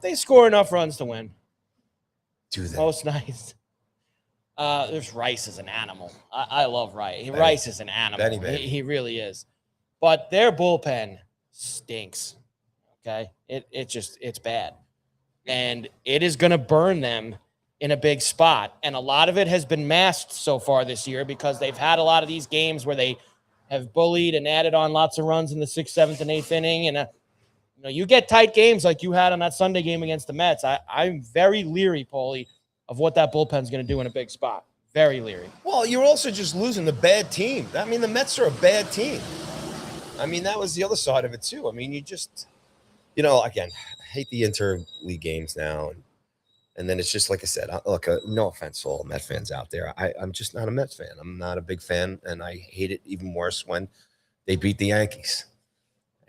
they score enough runs to win. Do that. Most nights. There's Rice is an animal. I love Rice. Rice is an animal. He really is. But their bullpen stinks. Okay? It's bad. And it is going to burn them in a big spot. And a lot of it has been masked so far this year because they've had a lot of these games where they have bullied and added on lots of runs in the 6th, 7th, and 8th inning. And you get tight games like you had on that Sunday game against the Mets. I'm very leery, Paulie, of what that bullpen's going to do in a big spot. Very leery. Well, you're also just losing the bad team. I mean, the Mets are a bad team. I mean, that was the other side of it, too. I mean, you just, again, I hate the interleague games now. And then it's just, like I said, look, no offense to all Met fans out there. I'm just not a Mets fan. I'm not a big fan, and I hate it even worse when they beat the Yankees.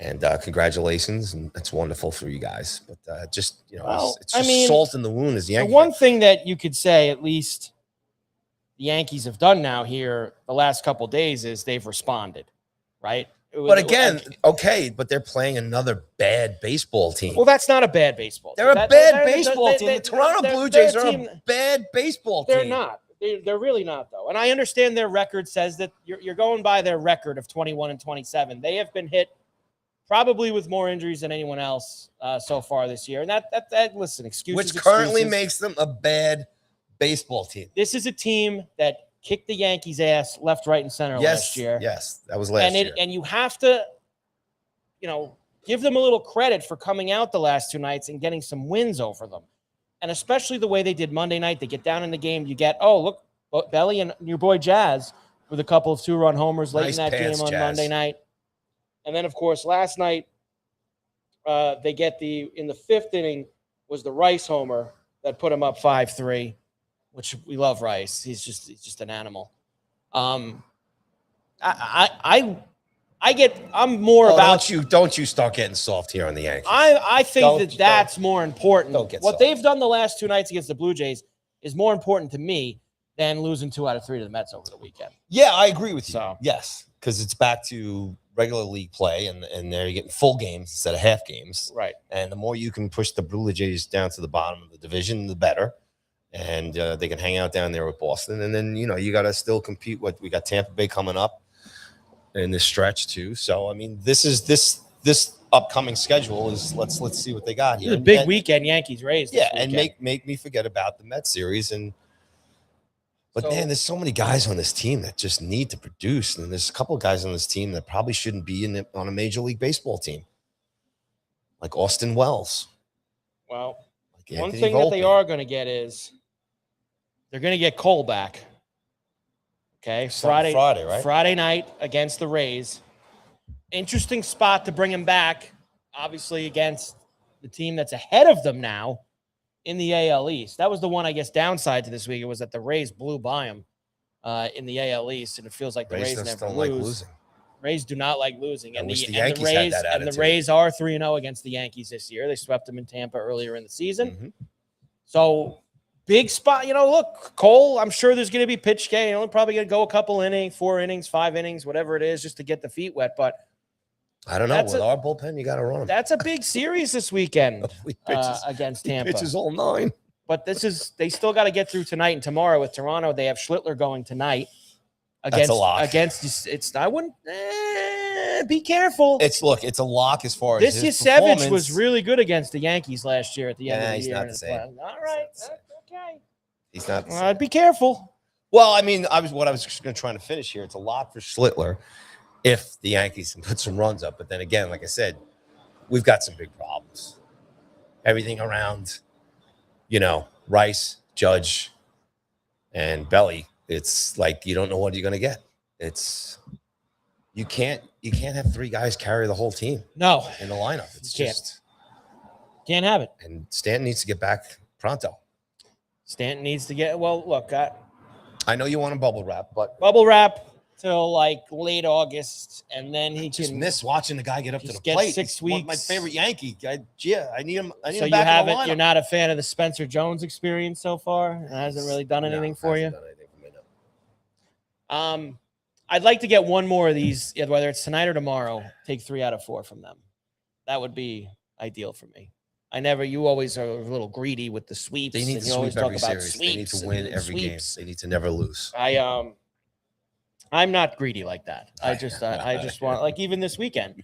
And congratulations, and it's wonderful for you guys. But it's just salt in the wound as the Yankees. The one thing that you could say, at least the Yankees have done now here the last couple of days, is they've responded, right? But again, okay, but they're playing another bad baseball team. Well, that's not a bad baseball team. They're a bad baseball team. The Toronto Blue Jays are a bad baseball team. They're not. They're really not, though. And I understand their record says that you're going by their record of 21-27. They have been hit probably with more injuries than anyone else so far this year. And that listen, excuses. Which currently makes them a bad baseball team. This is a team that kicked the Yankees' ass left, right, and center last year. Yes, that was last year. And you have to, give them a little credit for coming out the last 2 nights and getting some wins over them. And especially the way they did Monday night. They get down in the game. You get, look, Belly and your boy Jazz with a couple of 2-run homers late in that game on Monday night. And then, of course, last night, they get in the 5th inning was the Rice homer that put him up 5-3. Which we love Rice. He's just an animal. I'm more about don't you start getting soft here on the Yankees. I think that's more important. Don't get what soft. They've done the last 2 nights against the Blue Jays is more important to me than losing 2 out of 3 to the Mets over the weekend. Yeah, I agree with you. So. Yes, because it's back to regular league play, and they're getting full games instead of half games. Right. And the more you can push the Blue Jays down to the bottom of the division, the better. And they can hang out down there with Boston. And then, you got to still compete with, we got Tampa Bay coming up in this stretch too. So, I mean, this upcoming schedule is, let's see what they got here. It's a big weekend, Yankees Rays. Yeah, and make me forget about the Mets series. But man, there's so many guys on this team that just need to produce. And there's a couple of guys on this team that probably shouldn't be on a Major League Baseball team. Like Austin Wells. Well, like one thing that they are going to get is they're going to get Cole back. Okay, Friday, right? Friday night against the Rays. Interesting spot to bring him back, obviously, against the team that's ahead of them now in the AL East. That was the one, I guess, downside to this week. It was that the Rays blew by him in the AL East, and it feels like the Rays never lose. Like losing. Rays do not like losing. And the Yankees had that attitude. And the Rays are 3-0 against the Yankees this year. They swept them in Tampa earlier in the season. Mm-hmm. So big spot. Look, Cole, I'm sure there's going to be pitch game. You're probably going to go a couple innings, 4 innings, 5 innings, whatever it is, just to get the feet wet. But I don't know. With our bullpen, you got to run them. That's a big series this weekend against Tampa. Pitches all 9. But they still got to get through tonight and tomorrow with Toronto. They have Schlittler going tonight. That's a lock. I wouldn't be careful. It's a lock as far as this Savage was really good against the Yankees last year at the end of the year. He's not the same. All right. Okay. He's not the same. I'd be careful. Well, I mean, I was just going to try to finish here. It's a lock for Schlittler if the Yankees can put some runs up. But then again, like I said, we've got some big problems. Everything around, Rice, Judge, and Belly. It's like you don't know what you're going to get. You can't have 3 guys carry the whole team. No, in the lineup, it's can't have it. And Stanton needs to get back pronto. Stanton needs to get. Well, look, I know you want a bubble wrap, but bubble wrap till like late August, and then he just can miss watching the guy get up to the plate. 6 weeks. My favorite Yankee. I need him. So you haven't. You're not a fan of the Spencer Jones experience so far. It hasn't really done anything for you. I'd like to get one more of these, whether it's tonight or tomorrow. Take 3 out of 4 from them. That would be ideal for me. You always are a little greedy with the sweeps. They need to sweep every series. They need to win every game. They need to never lose. I'm not greedy like that. I just want, like, even this weekend,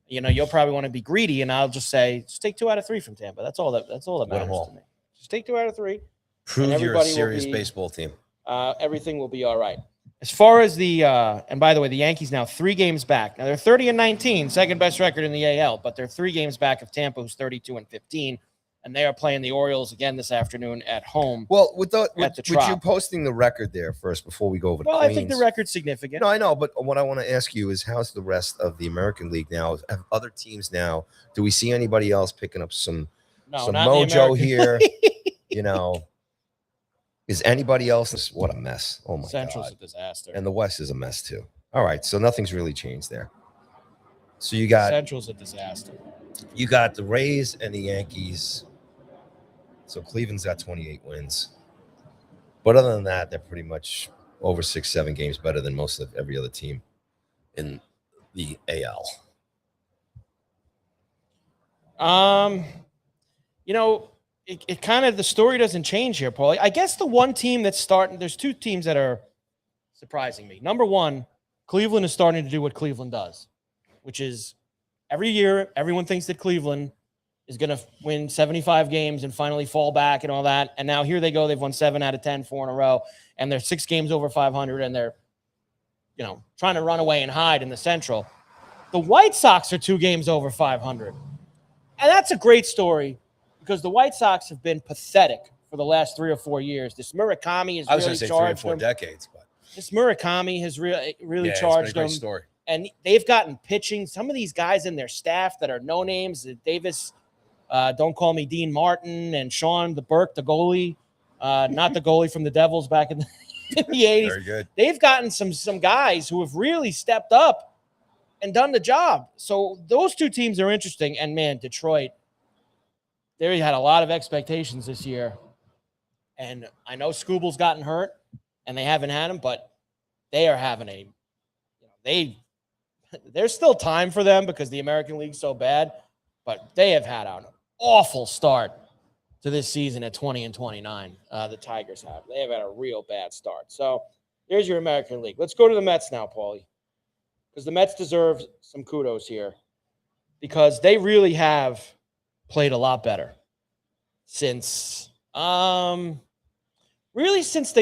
you'll probably want to be greedy, and I'll just say, just take 2 out of 3 from Tampa. That's all that matters to me. Just take 2 out of 3. Prove you're a serious baseball team. Everything will be all right. As far as and by the way, the Yankees now 3 games back. Now they're 30-19, second best record in the AL, but they're 3 games back of Tampa, who's 32-15, and they are playing the Orioles again this afternoon at home. Well, with you posting the record there first before we go over to Queens. I think the record's significant. No, I know, but what I want to ask you is, how's the rest of the American League now? Have other teams now? Do we see anybody else picking up some mojo here? Is anybody else? What a mess. Oh, my Central's God. a disaster. And the West is a mess, too. All right, so nothing's really changed there. So you got... Central's a disaster. You got the Rays and the Yankees. So Cleveland's got 28 wins. But other than that, they're pretty much over 6-7 games better than most of every other team in the AL? It kind of, the story doesn't change here, Paul. I guess the one team that's starting, there's two teams that are surprising me. Number one, Cleveland is starting to do what Cleveland does, which is every year everyone thinks that Cleveland is going to win 75 games and finally fall back and all that. And now here they go. They've won 7 out of 10, 4 in a row, and they're 6 games over 500, and they're, trying to run away and hide in the Central. The White Sox are 2 games over 500. And that's a great story because the White Sox have been pathetic for the last 3 or 4 years. This Murakami has really charged 3 or 4 decades, but this Murakami has really charged them. Story. And they've gotten pitching. Some of these guys in their staff that are no names, Davis, Don't Call Me Dean Martin, and Sean the Burke, the goalie, not the goalie from the Devils back in the 80s. Very good. They've gotten some guys who have really stepped up and done the job. So those two teams are interesting. And, man, Detroit, they had a lot of expectations this year. And I know Scooble's gotten hurt, and they haven't had him, but they are having there's still time for them because the American League's so bad, but they have had an awful start to this season at 20-29. The Tigers have. They have had a real bad start. So here's your American League. Let's go to the Mets now, Paulie, because the Mets deserve some kudos here because they really have played a lot better since they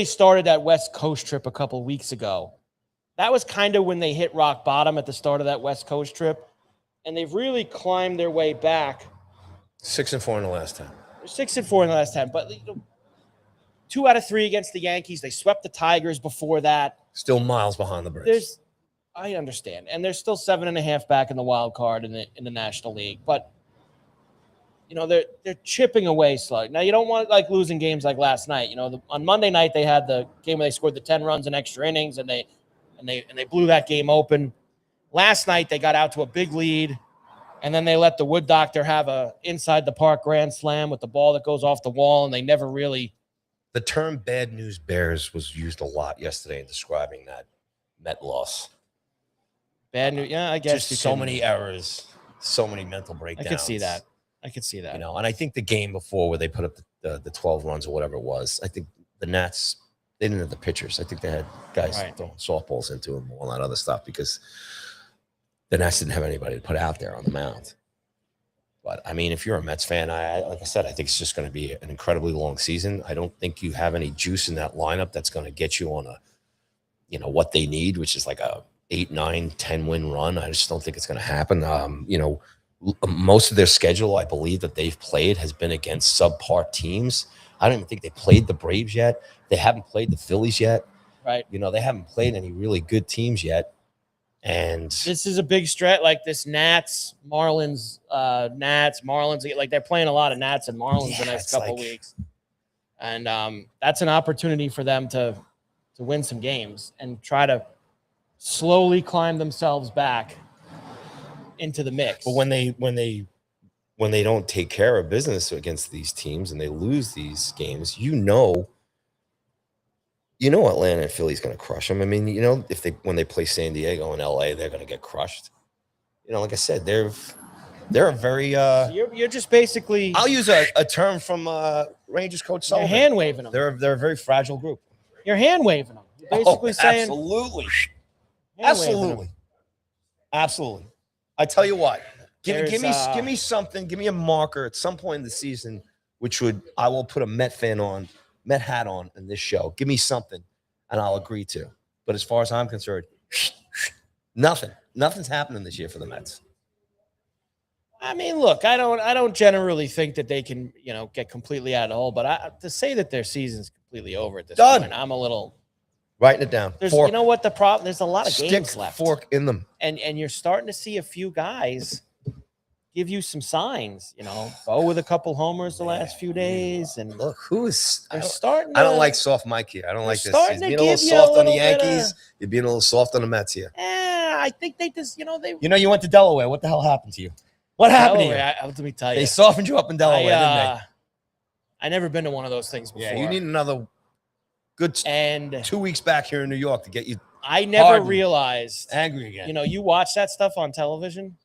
started that West Coast trip a couple weeks ago. That was kind of when they hit rock bottom at the start of that West Coast trip, and they've really climbed their way back. 6-4 in the last 10. 6-4 in the last 10, but 2 out of 3 against the Yankees. They swept the Tigers before that. Still miles behind the Braves. I understand, and they're still 7.5 back in the wild card in the National League, but they're chipping away slow. Now you don't want losing games like last night. On Monday night they had the game where they scored the 10 runs in extra innings, and they blew that game open. Last night they got out to a big lead, and then they let the Wood Doctor have a inside the park grand slam with the ball that goes off the wall, and they never really. The term "bad news bears" was used a lot yesterday in describing that Met loss. Bad news, yeah, I guess. Just so many errors, so many mental breakdowns. I could see that. And I think the game before where they put up the 12 runs or whatever it was, I think the Nats, they didn't have the pitchers. I think they had guys throwing softballs into them and all that other stuff because the Nats didn't have anybody to put out there on the mound. But, I mean, if you're a Mets fan, like I said, I think it's just going to be an incredibly long season. I don't think you have any juice in that lineup that's going to get you on what they need, which is like a 8, 9, 10 win run. I just don't think it's going to happen. Most of their schedule, I believe, that they've played has been against subpar teams. I don't even think they played the Braves yet. They haven't played the Phillies yet. Right. They haven't played any really good teams yet. And this is a big stretch, like this Marlins, like they're playing a lot of Nats and Marlins the next couple weeks. And that's an opportunity for them to win some games and try to slowly climb themselves back into the mix. But when they don't take care of business against these teams and they lose these games, Atlanta and Philly's going to crush them. I mean, when they play San Diego and LA, they're going to get crushed. Like I said, they're a very. You're just basically. I'll use a term from Rangers coach Sullivan. You're hand waving them. They're a very fragile group. You're hand waving them. You're basically saying. Absolutely. I tell you what. Give me something. Give me a marker at some point in the season, I will put a Met hat on in this show. Give me something, and I'll agree to. But as far as I'm concerned, nothing's happening this year for the Mets. I mean, look, I don't generally think that they can, get completely out of the hole. But to say that their season's completely over at this point, I'm a little writing it down. You know what the problem? There's a lot of games left. Fork in them, and you're starting to see a few guys give you some signs, Bo with a couple homers the last few days. And look, I don't like soft Mike here. I don't like this. He's being a little soft on the Yankees. You're being a little soft on the Mets here. I think they just, you went to Delaware. What the hell happened to you? What happened to you? Let me tell you. They softened you up in Delaware, didn't they? I never been to one of those things before. Yeah, you need another good 2 weeks back here in New York to get you I never Harden. realized. Angry again. You know, you watch that stuff on television,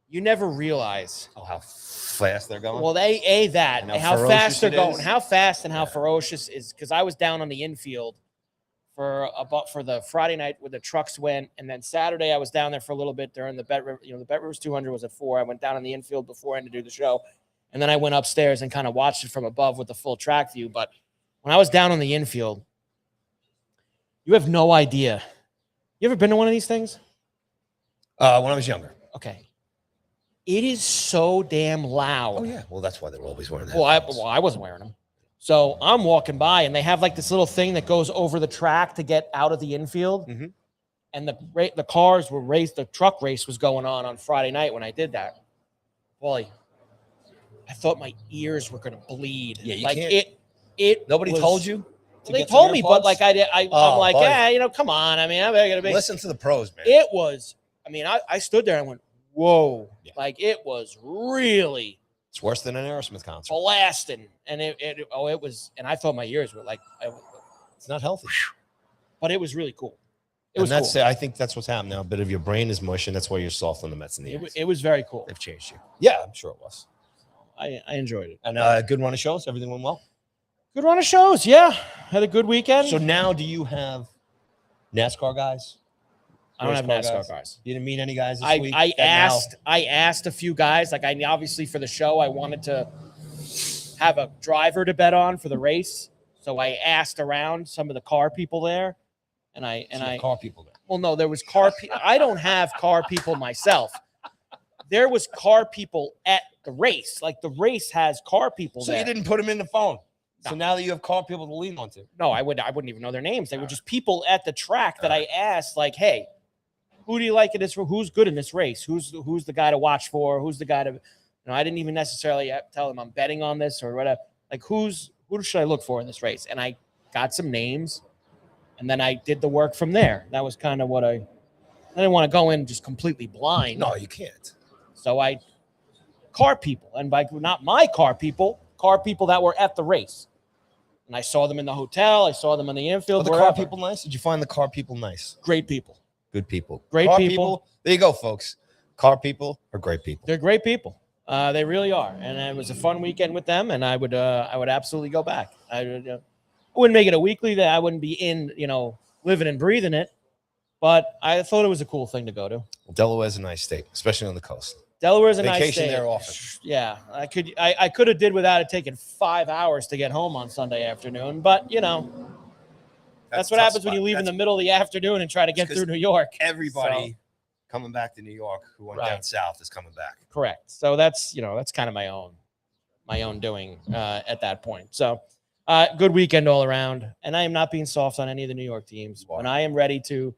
you never realize how fast they're going. Well, that and and how fast they're going, is. how fast and how ferocious is. Because I was down on the infield for the Friday night where the trucks went, and then Saturday I was down there for a little bit during the Bet River. You know, the Bet Rivers 200 was at 4. I went down on the infield beforehand to do the show, and then I went upstairs and kind of watched it from above with the full track view. But when I was down on the infield, you have no idea. You ever been to one of these things? When I was younger. Okay. It is so damn loud. Oh, yeah. Well, that's why they're always wearing that. Well, I wasn't wearing them. So I'm walking by, and they have like this little thing that goes over the track to get out of the infield. Mm-hmm. And the cars were raced. The truck race was going on Friday night when I did that. Boy, I thought my ears were going to bleed. Yeah, you like can't. Nobody told you? They told me, but like I'm like, buddy. yeah, you know, come on. I mean, I'm going to be. Listen to the pros, man. It was. I mean, I stood there and went, whoa! Yeah. Like it was really. It's worse than an Aerosmith concert. Blasting, and it was, and I thought my ears were like, it's not healthy. But it was really cool. I think that's what's happened now. A bit of your brain is mush, and that's why you're soft on the Mets and the Yanks. It was very cool. They've changed you. Yeah, I'm sure it was. I enjoyed it. And good run of shows. Everything went well. Good run of shows. Yeah, had a good weekend. So now, do you have NASCAR guys? I don't have NASCAR guys. You didn't meet any guys this week? I asked a few guys. Like I obviously for the show, I wanted to have a driver to bet on for the race. So I asked around some of the car people there, and car people there. Well, no, there was car people. I don't have car people myself. There was car people at the race. Like the race has car people so there. You didn't put them in the phone. No. So now that you have car people to lean onto. No, I wouldn't even know their names. They were just people at the track that I asked, like, hey, who do you like in this? Who's good in this race? Who's the guy to watch for? Who's the guy to? I didn't even necessarily tell them I'm betting on this or whatever. Like, who should I look for in this race? And I got some names, and then I did the work from there. That was kind of what I didn't want to go in just completely blind. No, you can't. So car people, and by not my car people that were at the race. And I saw them in the hotel. I saw them on the infield. Were the car people nice? Did you find the car people nice? Great people. Good people. Great car people. There you go, folks. Car people are great people. They're great people. They really are. And it was a fun weekend with them, and I would absolutely go back. I wouldn't make it a weekly, that I wouldn't be in, living and breathing it, but I thought it was a cool thing to go to. Well, Delaware's a nice state, especially on the coast. Delaware's a nice state. Vacation there often. Yeah, I could have did without it taking 5 hours to get home on Sunday afternoon, but that's what happens when you leave in the middle of the afternoon and try to get through New York. Everybody coming back to New York who went down south is coming back. Correct. So that's kind of my own doing at that point. So good weekend all around, and I am not being soft on any of the New York teams. When I am ready to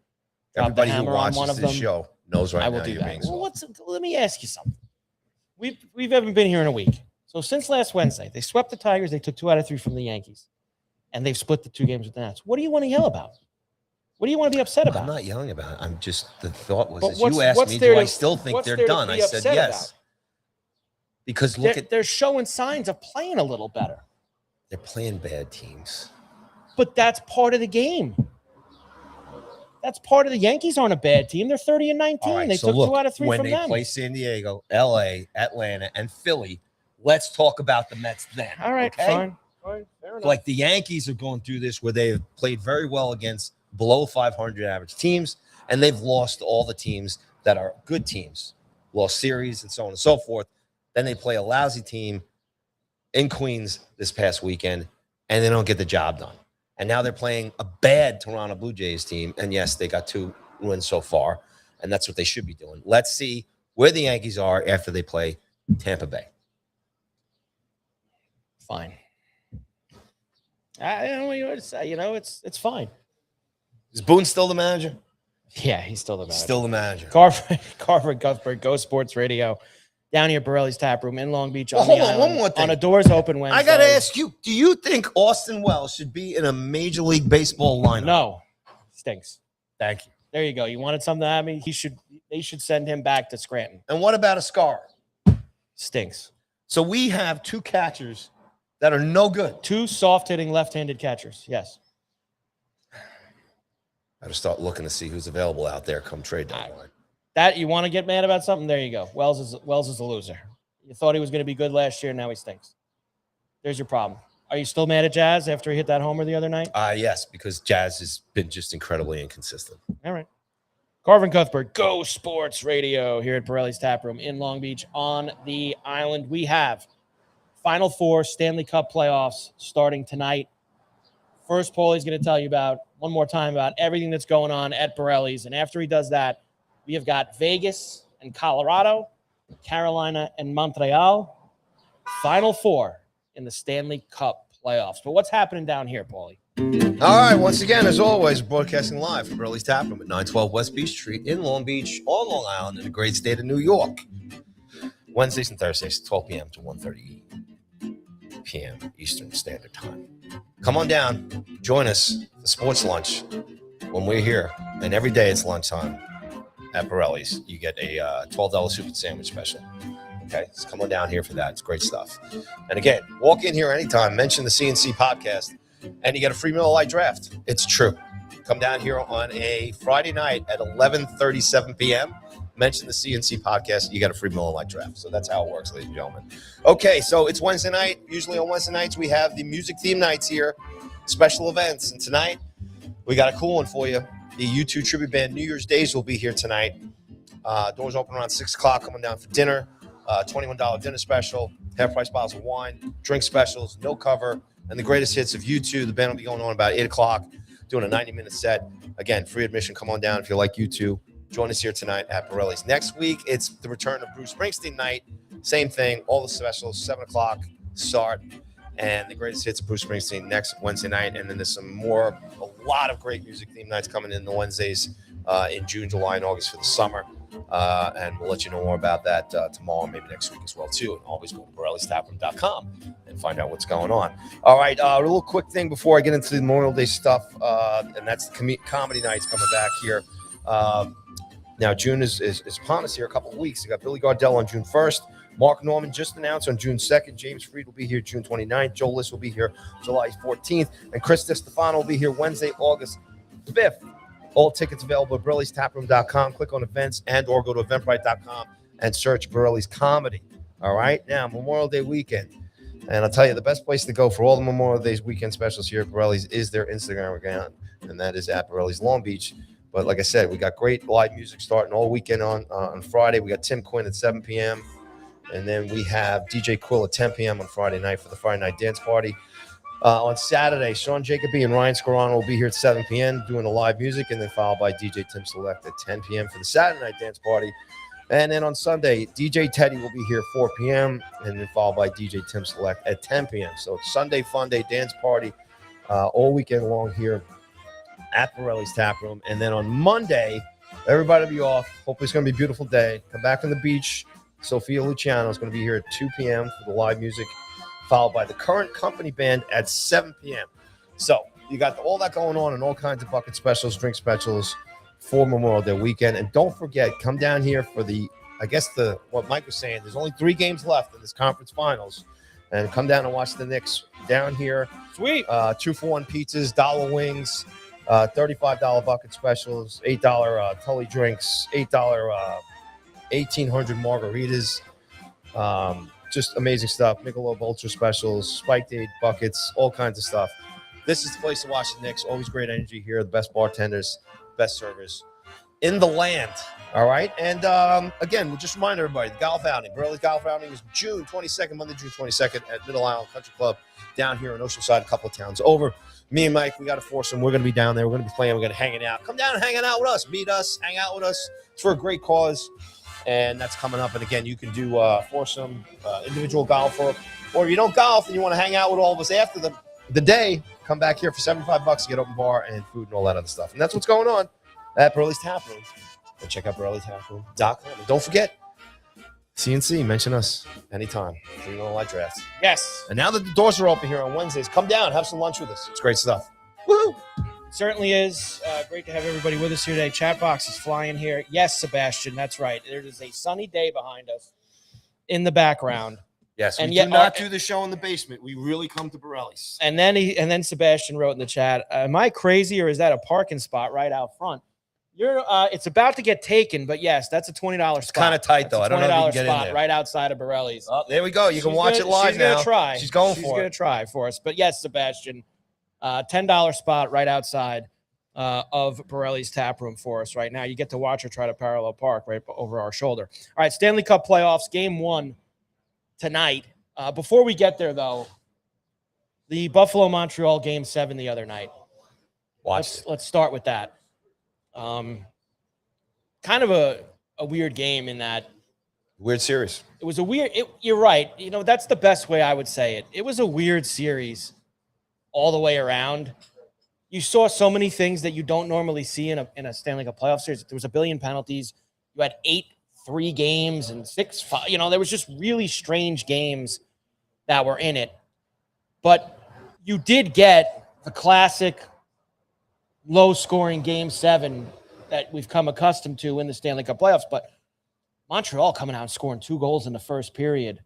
drop the hammer on one of them, show knows right now. I will do that. Well, let me ask you something. We haven't been here in a week. So since last Wednesday, they swept the Tigers. They took 2 out of 3 from the Yankees, and they've split the 2 games with the Nats. What do you want to yell about? What do you want to be upset about? I'm not yelling about it. I'm just, the thought was, But you asked me, do I still think they're done? I said yes. Because they're showing signs of playing a little better. They're playing bad teams. But that's part of the game. That's part of the Yankees aren't a bad team. They're 30-19. Right, they took 2 out of 3 from them. When they play San Diego, LA, Atlanta, and Philly, let's talk about the Mets then. All right, okay? fine. Fair enough. Like the Yankees are going through this where they've played very well against below 500 average teams, and they've lost all the teams that are good teams, lost series and so on and so forth. Then they play a lousy team in Queens this past weekend, and they don't get the job done. And now they're playing a bad Toronto Blue Jays team, and yes, they got 2 wins so far, and that's what they should be doing. Let's see where the Yankees are after they play Tampa Bay. Fine. I don't know what you want to say. It's fine. Is Boone still the manager? Yeah, he's still the manager. Still the manager. Carver and Cuthbert, Go Sports Radio, down here at Borrelli's Taproom in Long Beach. Hold on, one more thing. On a doors open Wednesday. I got to ask you, do you think Austin Wells should be in a Major League Baseball lineup? No. Stinks. Thank you. There you go. You wanted something out of me? They should send him back to Scranton. And what about a Scar? Stinks. So we have 2 catchers that are no good. 2 soft-hitting left-handed catchers. Yes. Got to start looking to see who's available out there come trade deadline. That you want to get mad about something? There you go. Wells is a loser. You thought he was going to be good last year. Now he stinks. There's your problem. Are you still mad at Jazz after he hit that homer the other night? Yes, because Jazz has been just incredibly inconsistent. All right. Carver and Cuthbert, Go Sports Radio here at Borrelli's Taproom in Long Beach on the island. We have Final Four Stanley Cup playoffs starting tonight. First, Paulie's going to tell you one more time about everything that's going on at Borrelli's. And after he does that, we have got Vegas and Colorado, Carolina and Montreal. Final Four in the Stanley Cup playoffs. But what's happening down here, Paulie? All right, once again, as always, broadcasting live from Borrelli's Taproom at 912 West Beach Street in Long Beach, on Long Island, in the great state of New York. Wednesdays and Thursdays, 12 p.m. to 1:30 p.m. Eastern Standard Time. Come on down, join us for sports lunch when we're here, and every day it's lunchtime at Borrelli's. You get a $12 super sandwich special. Okay, so come on down here for that. It's great stuff. And again, walk in here anytime, mention the CNC podcast, and you get a free Miller Lite draft. It's true. Come down here on a Friday night at 11:37 p.m., mention the CNC podcast, you got a free Miller Lite draft. So that's how it works, ladies and gentlemen. Okay, so it's Wednesday night. Usually on Wednesday nights, we have the music theme nights here, special events. And tonight, we got a cool one for you. The U2 tribute band New Year's Days will be here tonight. Doors open around 6 o'clock. Coming down for dinner. $21 dinner special, half-price bottles of wine, drink specials, no cover, and the greatest hits of U2. The band will be going on about 8 o'clock, doing a 90-minute set. Again, free admission. Come on down if you like U2. Join us here tonight at Borrelli's. Next week, it's the return of Bruce Springsteen night. Same thing, all the specials, 7 o'clock start, and the greatest hits of Bruce Springsteen next Wednesday night. And then there's a lot of great music theme nights coming in the Wednesdays in June, July, and August for the summer. And we'll let you know more about that tomorrow, maybe next week as well, too. And always go to Borrelli'sTaproom.com and find out what's going on. All right, a little quick thing before I get into the Memorial Day stuff, and that's the comedy nights coming back here. Now, June is upon us here, a couple of weeks. We got Billy Gardell on June 1st. Mark Norman just announced on June 2nd. James Freed will be here June 29th. Joe List will be here July 14th. And Chris DiStefano will be here Wednesday, August 5th. All tickets available at Borrelli'sTaproom.com. Click on events or go to Eventbrite.com and search Borrelli's Comedy. All right? Now, Memorial Day weekend. And I'll tell you, the best place to go for all the Memorial Day weekend specials here at Borrelli's is their Instagram account, and that is at Borrelli's Long Beach. But like I said, we got great live music starting all weekend on Friday. We got Tim Quinn at 7 p.m. And then we have DJ Quill at 10 p.m. on Friday night for the Friday night dance party. On Saturday, Sean Jacoby and Ryan Scarano will be here at 7 p.m. doing the live music, and then followed by DJ Tim Select at 10 p.m. for the Saturday night dance party. And then on Sunday, DJ Teddy will be here at 4 p.m. and then followed by DJ Tim Select at 10 p.m. So it's Sunday fun day dance party all weekend long here at Borrelli's Taproom. And then on Monday, everybody will be off. Hopefully it's going to be a beautiful day. Come back from the beach. Sophia Luciano is going to be here at 2 p.m. for the live music, followed by the Current Company Band at 7 p.m. So you got all that going on and all kinds of bucket specials, drink specials for Memorial Day weekend. And don't forget, come down here for what Mike was saying, there's only 3 games left in this conference finals. And come down and watch the Knicks down here. Sweet. 2-for-1 pizzas, $1 wings, $35 bucket specials, $8 Tully drinks, $8 1,800 margaritas. Just amazing stuff. Michelob Ultra specials, spiked aid buckets, all kinds of stuff. This is the place to watch the Knicks. Always great energy here. The best bartenders, best servers in the land. All right. And again, we'll just remind everybody, the golf outing, Borrelli's golf outing is June 22nd, Monday, June 22nd at Middle Island Country Club down here in Oceanside, a couple of towns over. Me and Mike, we got a foursome. We're going to be down there. We're going to be playing. We're going to hang out. Come down and hang out with us. Meet us. Hang out with us. It's for a great cause. And that's coming up. And again, you can do foursome, individual golf, or if you don't golf and you want to hang out with all of us after the day, come back here for $75 to get open bar and food and all that other stuff. And that's what's going on at Borrelli's Taproom. And check out Borrelli'sTaproom.com. And don't forget, CNC, mention us anytime. For your live drafts. Yes. And now that the doors are open here on Wednesdays, come down, have some lunch with us. It's great stuff. Woohoo! Certainly is. Great to have everybody with us here today. Chat box is flying here. Yes, Sebastian, that's right. There is a sunny day behind us in the background. Yes, And we yet- do not do the show in the basement. We really come to Borrelli's. And then Sebastian wrote in the chat, "Am I crazy or is that a parking spot right out front?" It's about to get taken, but yes, that's a $20 spot. Kind of tight though. I don't know if you can get in spot there. right outside of Borrelli's. Oh, there we go. You can watch it live she's now. Gonna try. She's going for She's gonna try for us. But yes, Sebastian, $10 spot right outside of Borrelli's Taproom for us right now. You get to watch her try to parallel park right over our shoulder. All right, Stanley Cup playoffs, game 1 tonight. Before we get there, though, the Buffalo-Montreal game 7 the other night. Let's start with that. Kind of a weird game in that. Weird series. It was a weird. You're right. That's the best way I would say it. It was a weird series all the way around. You saw so many things that you don't normally see in a Stanley Cup playoff series. There was a billion penalties. You had 8-3 games and 6-5. There was just really strange games that were in it. But you did get the classic low-scoring Game 7 that we've come accustomed to in the Stanley Cup playoffs. But Montreal coming out and scoring 2 goals in the first period.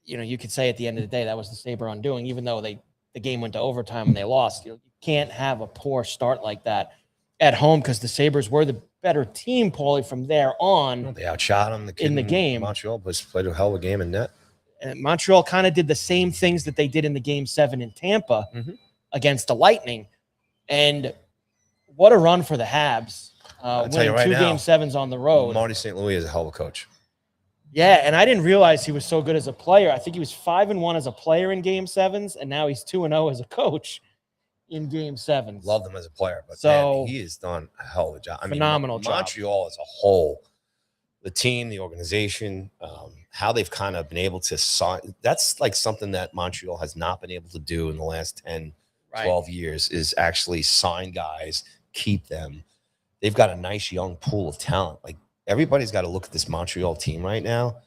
You could say at the end of the day that was the Sabre undoing, even though the game went to overtime and they lost. You can't have a poor start like that at home because the Sabres were the better team, Paulie, from there on. They outshot them in the game. Montreal played a hell of a game in net. And Montreal kind of did the same things that they did in the Game 7 in Tampa against the Lightning. And what a run for the Habs. Winning right 2 now, Game 7s on the road. Marty St. Louis is a hell of a coach. Yeah, and I didn't realize he was so good as a player. I think he was 5-1 as a player in Game 7s, and now he's 2-0 as a coach in Game 7s. Loved him as a player, but So, man, he has done a hell of a job. Phenomenal job. Montreal as a whole, the team, the organization, how they've kind of been able to sign. That's like something that Montreal has not been able to do in the last 10, 12 years is actually sign guys, keep them. They've got a nice young pool of talent. Like everybody's got to look at this Montreal team right now.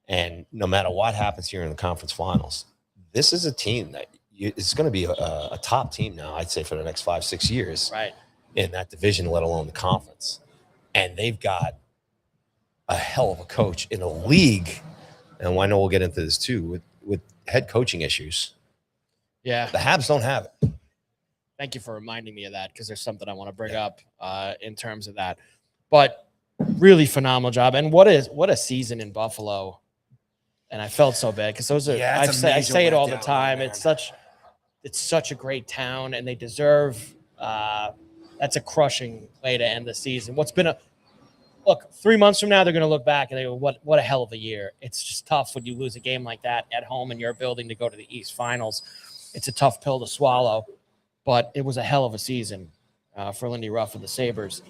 And no matter what happens here in the conference finals, this is a team that it's going to be a top team now, I'd say, for the next 5-6 years in that division, let alone the conference. And they've got a hell of a coach in a league. And I know we'll get into this too with head coaching issues. Yeah. The Habs don't have it. Thank you for reminding me of that because there's something I want to bring up in terms of that. But really phenomenal job. And what a season in Buffalo. And I felt so bad because those are I say it all the time. It's such a great town and they deserve that's a crushing way to end the season. What's been 3 months from now, they're going to look back and they go, what a hell of a year. It's just tough when you lose a game like that at home in your building to go to the East Finals. It's a tough pill to swallow. But it was a hell of a season for Lindy Ruff and the Sabres.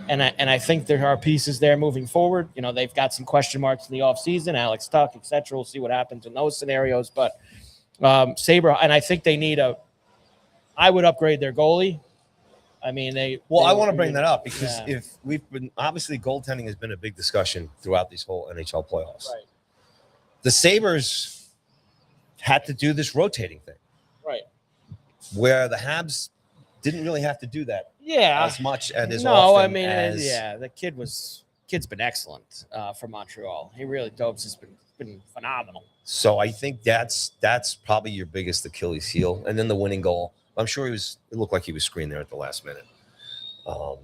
And I think there are pieces there moving forward. They've got some question marks in the offseason, Alex Tuck, et cetera. We'll see what happens in those scenarios. But Sabre, and I think they need I would upgrade their goalie. I mean, I want to bring that up because if we've been, obviously goaltending has been a big discussion throughout these whole NHL playoffs. Right. The Sabres had to do this rotating thing. Right. Where the Habs didn't really have to do that as much and as often. No, I mean, the kid's been excellent for Montreal. He really Dobes has been phenomenal. So I think that's probably your biggest Achilles heel. And then the winning goal. I'm sure it looked like he was screened there at the last minute.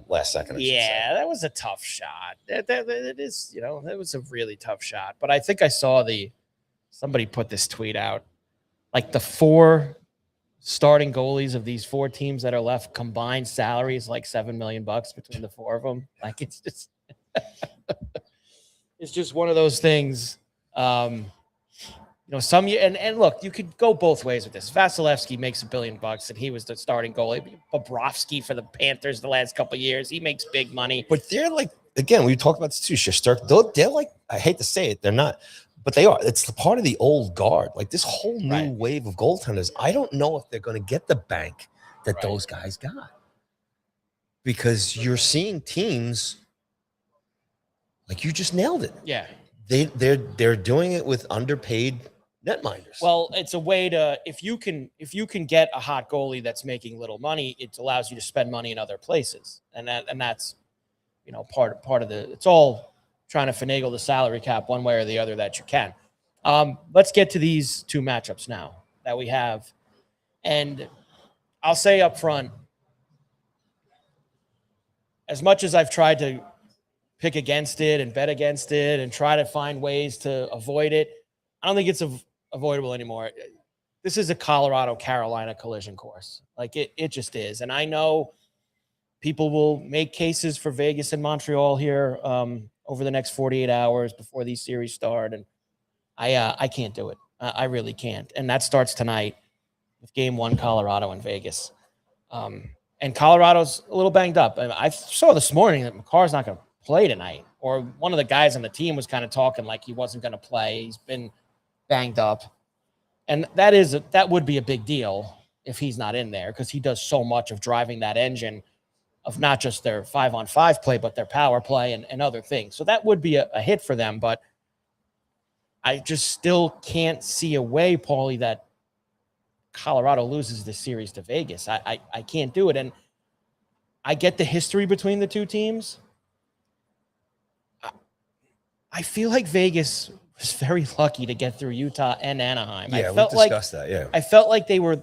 Last second. That was a tough shot. It is, that was a really tough shot. But I think I saw somebody put this tweet out. Like the 4 starting goalies of these 4 teams that are left combined salaries like $7 million between the 4 of them. Like it's just it's just one of those things. Some and look, you could go both ways with this. Vasilevsky makes $1 billion and he was the starting goalie. Bobrovsky for the Panthers the last couple of years, he makes big money. But they're like, again, we talked about this too. Shesterkin, they're like, I hate to say it, they're not. But they are. It's part of the old guard. Like this whole new wave of goaltenders. I don't know if they're going to get the bank that those guys got. Because you're seeing teams, like you just nailed it. Yeah. They're doing it with underpaid netminders. Well, it's a way to if you can get a hot goalie that's making little money, it allows you to spend money in other places. And that's part of the it's all trying to finagle the salary cap one way or the other that you can. Let's get to these two matchups now that we have. And I'll say up front, as much as I've tried to pick against it and bet against it and try to find ways to avoid it, I don't think it's avoidable anymore. This is a Colorado-Carolina collision course. Like, it just is. And I know people will make cases for Vegas and Montreal here over the next 48 hours before these series start. And I can't do it. I really can't. And that starts tonight with Game 1, Colorado and Vegas. And Colorado's a little banged up. I saw this morning that McCarr's not going to play tonight. Or one of the guys on the team was kind of talking like he wasn't going to play. He's been banged up. And that would be a big deal if he's not in there, because he does so much of driving that engine of not just their 5-on-5 play, but their power play and other things. So that would be a hit for them. But I just still can't see a way, Paulie, that Colorado loses this series to Vegas. I can't do it. And I get the history between the two teams. I feel like Vegas was very lucky to get through Utah and Anaheim. Yeah, we discussed that. Yeah, I felt like they were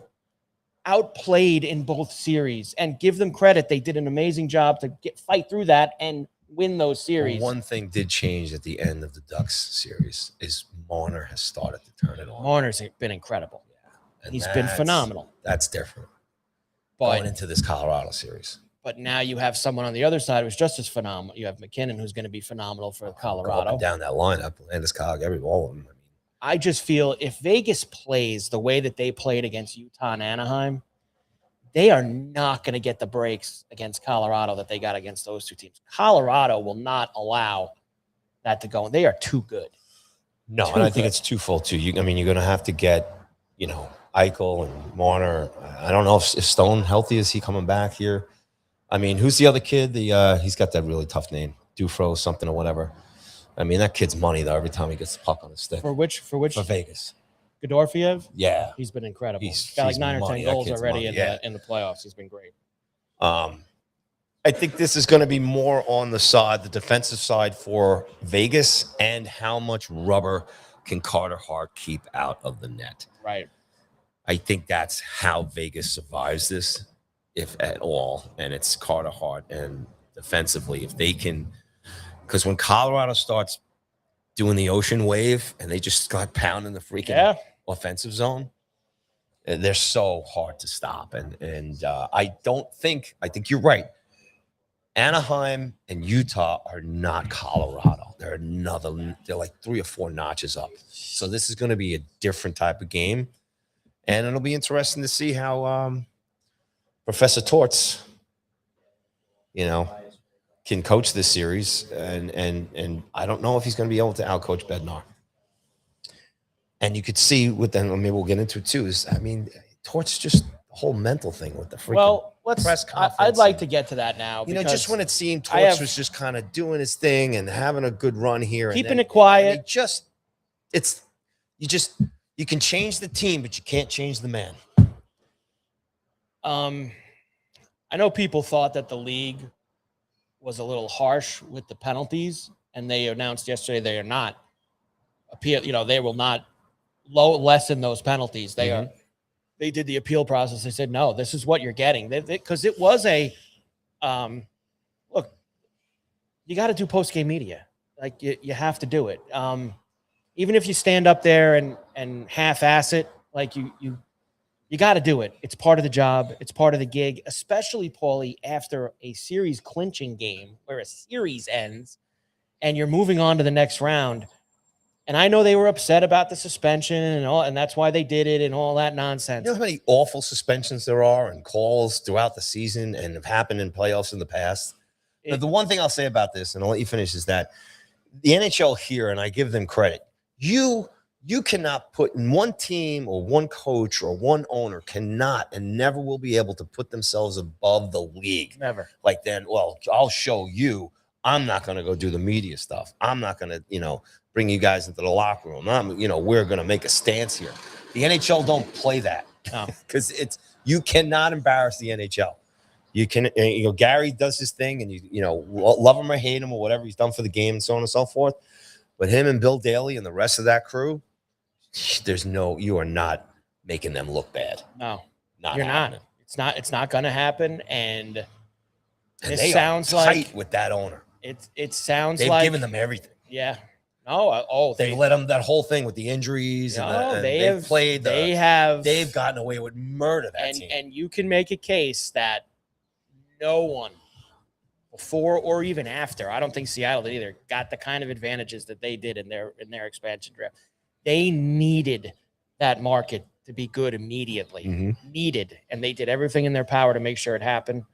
outplayed in both series, and give them credit. They did an amazing job to fight through that and win those series. Well, one thing did change at the end of the Ducks series is Marner has started to turn it on. Marner's been incredible. Yeah. He's been phenomenal. That's different. But, going into this Colorado series. But now you have someone on the other side who's just as phenomenal. You have McKinnon, who's going to be phenomenal for Colorado. Up and down that lineup, Landeskog, all of them. I just feel if Vegas plays the way that they played against Utah and Anaheim, they are not going to get the breaks against Colorado that they got against those two teams. Colorado will not allow that to go. They are too good. No, and I think it's twofold too. You're going to have to get, Eichel and Marner. I don't know if Stone healthy. Is he coming back here? I mean, who's the other kid? He's got that really tough name, Dufro something or whatever. I mean, that kid's money though. Every time he gets the puck on his stick. For which? For Vegas. Godorfiev? Yeah, he's been incredible. He's got like 9 or 10 goals already in the playoffs. He's been great. I think this is going to be more on the defensive side for Vegas, and how much rubber can Carter Hart keep out of the net. Right. I think that's how Vegas survives this, if at all. And it's Carter Hart, and defensively, if they can, because when Colorado starts doing the ocean wave and they just start pounding the freaking offensive zone, they're so hard to stop. And I think you're right. Anaheim and Utah are not Colorado. They're like 3 or 4 notches up. So this is going to be a different type of game. And it'll be interesting to see how Professor Torts, can coach this series. And I don't know if he's going to be able to outcoach Bednar. And you could see with them, maybe we'll get into it too, Torts just the whole mental thing with the freaking press conference. I'd like to get to that now. Just when it seemed Torts was just kind of doing his thing and having a good run here. Keeping it quiet. You can change the team, but you can't change the man. I know people thought that the league was a little harsh with the penalties, and they announced yesterday they are not they will not lessen those penalties. They did the appeal process. They said, no, this is what you're getting. Because it was look, you got to do post-game media. Like, you have to do it. Even if you stand up there and half-ass it, like you got to do it. It's part of the job. It's part of the gig, especially, Paulie, after a series clinching game where a series ends and you're moving on to the next round. And I know they were upset about the suspension and that's why they did it and all that nonsense. You know how many awful suspensions there are and calls throughout the season and have happened in playoffs in the past? The one thing I'll say about this, and I'll let you finish, is that the NHL here, and I give them credit, you cannot put in one team or one coach or one owner cannot and never will be able to put themselves above the league. Never. Like, then, well, I'll show you. I'm not going to go do the media stuff. I'm not going to, bring you guys into the locker room. We're going to make a stance here. The NHL don't play that, because you cannot embarrass the NHL. You can, Gary does his thing, and love him or hate him or whatever he's done for the game and so on and so forth. But him and Bill Daly and the rest of that crew, you are not making them look bad. No, Not you're happening. not. It's not going to happen. And And it they sounds are tight like with that owner. it sounds They've like given them everything. Yeah. No. They let them that whole thing with the injuries and they've played. They've gotten away with murder that team. And you can make a case that no one before or even after, I don't think Seattle did either, got the kind of advantages that they did in their expansion draft. They needed that market to be good immediately. Needed, and they did everything in their power to make sure it happened,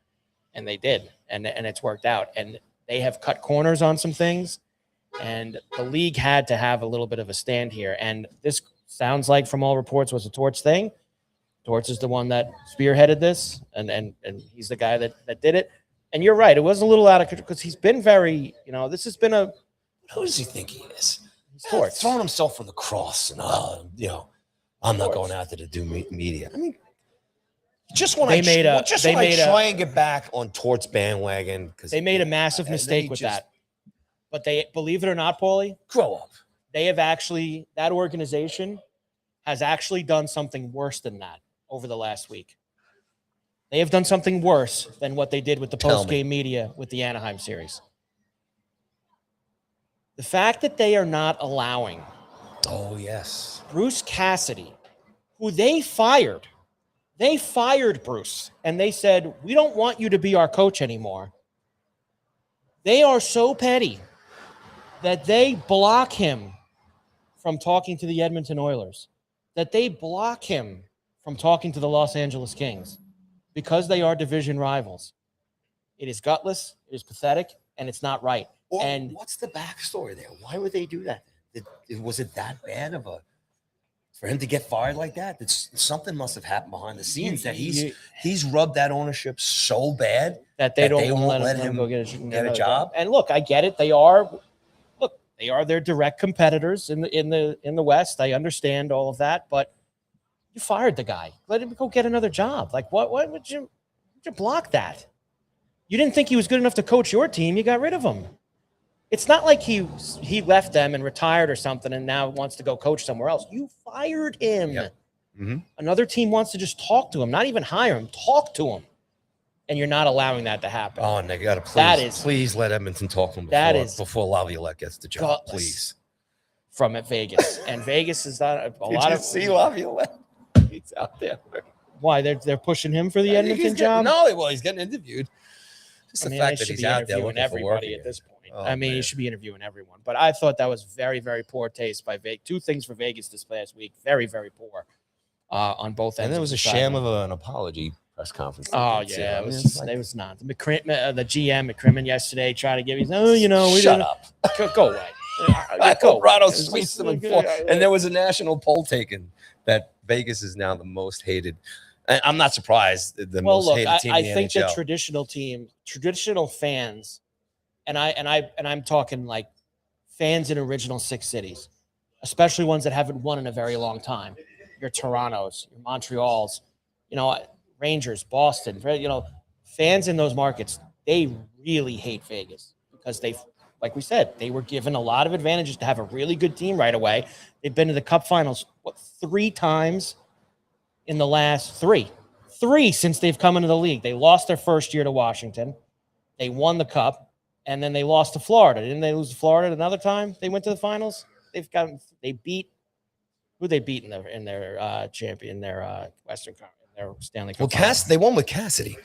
and they did, and it's worked out. And they have cut corners on some things, and the league had to have a little bit of a stand here. And this sounds like, from all reports, was a Torts thing. Torts is the one that spearheaded this, and he's the guy that did it. And you're right, it was a little out of control because he's been very, this has been a. Who does he think he is? He's Torts. Throwing himself on the cross, and I'm not going out there to do media. I mean, just when I try and get back on Torts bandwagon, because they made a massive mistake with that. But they, believe it or not, Paulie, grow up. They have that organization has actually done something worse than that over the last week. They have done something worse than what they did with the post-game media with the Anaheim series. The fact that they are not allowing Bruce Cassidy, who they fired Bruce, and they said, we don't want you to be our coach anymore. They are so petty that they block him from talking to the Edmonton Oilers, that they block him from talking to the Los Angeles Kings because they are division rivals. It is gutless, it is pathetic, and it's not right. Well, and what's the backstory there? Why would they do that? Was it that bad for him to get fired like that? Something must have happened behind the scenes that he's rubbed that ownership so bad that they won't let him go get a job. And look, I get it. They are their direct competitors in the West. I understand all of that, but you fired the guy. Let him go get another job. Like, what would you block that? You didn't think he was good enough to coach your team. You got rid of him. It's not like he left them and retired or something and now wants to go coach somewhere else. You fired him. Yep. Mm-hmm. Another team wants to just talk to him, not even hire him, talk to him. And you're not allowing that to happen. Oh, and they got to please let Edmonton talk to him before Laviolette gets the job, please. From Vegas. And Vegas is not a lot of. See Laviolette? He's out there. Why? They're pushing him for the Edmonton job? He's getting interviewed. Just the fact that he's out there looking for work at this point. He should be interviewing everyone. But I thought that was very, very poor taste by Vegas. Two things for Vegas this past week. Very, very poor on both ends. And there was a sham of an apology press conference. Oh, yeah. It was not. The GM, McCrimmon, yesterday tried to give we shut up. Go away. Colorado sweeps them in four. And there was a national poll taken that Vegas is now the most hated. I'm not surprised. Most hated team in the think NHL. The traditional fans, and I'm talking like fans in original six cities, especially ones that haven't won in a very long time. Your Torontos, your Montreals, Rangers, Boston, fans in those markets, they really hate Vegas because like we said, they were given a lot of advantages to have a really good team right away. They've been to the Cup Finals, 3 times in the last 3 since they've come into the league. They lost their first year to Washington. They won the Cup, and then they lost to Florida. Didn't they lose to Florida another time? They went to the finals. They beat who they beat in their champion, their Western Conference, their Stanley Cup. Well, they won with Cassidy.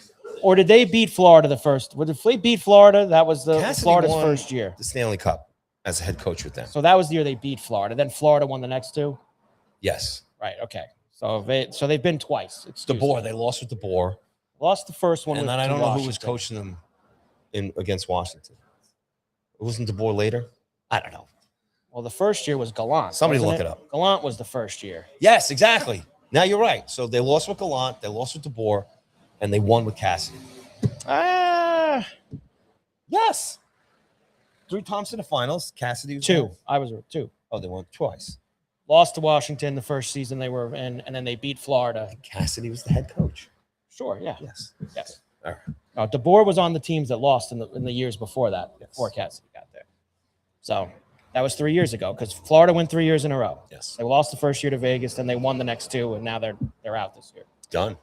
Or did they beat Florida the first? Did they beat Florida? That was Florida's first year. The Stanley Cup as a head coach with them. So that was the year they beat Florida. Then Florida won the next 2? Yes. Right, okay. So they've been twice. DeBoer, they lost with DeBoer. Lost the first one. And then I don't know who was coaching them against Washington. Wasn't DeBoer later? I don't know. Well, the first year was Gallant. Somebody look it up. Gallant was the first year. Yes, exactly. Now you're right. So they lost with Gallant, they lost with DeBoer, and they won with Cassidy. Yes. 3 times in the finals. Cassidy was 2. I was 2. Oh, they won twice. Lost to Washington the first season they were in, and then they beat Florida. And Cassidy was the head coach. Sure, yeah. Yes. All right. DeBoer was on the teams that lost in the years before that, before Cassidy got there. So That was 3 years ago because Florida went 3 years in a row. Yes. They lost the first year to Vegas, then they won the next two, and now they're out this year. Done.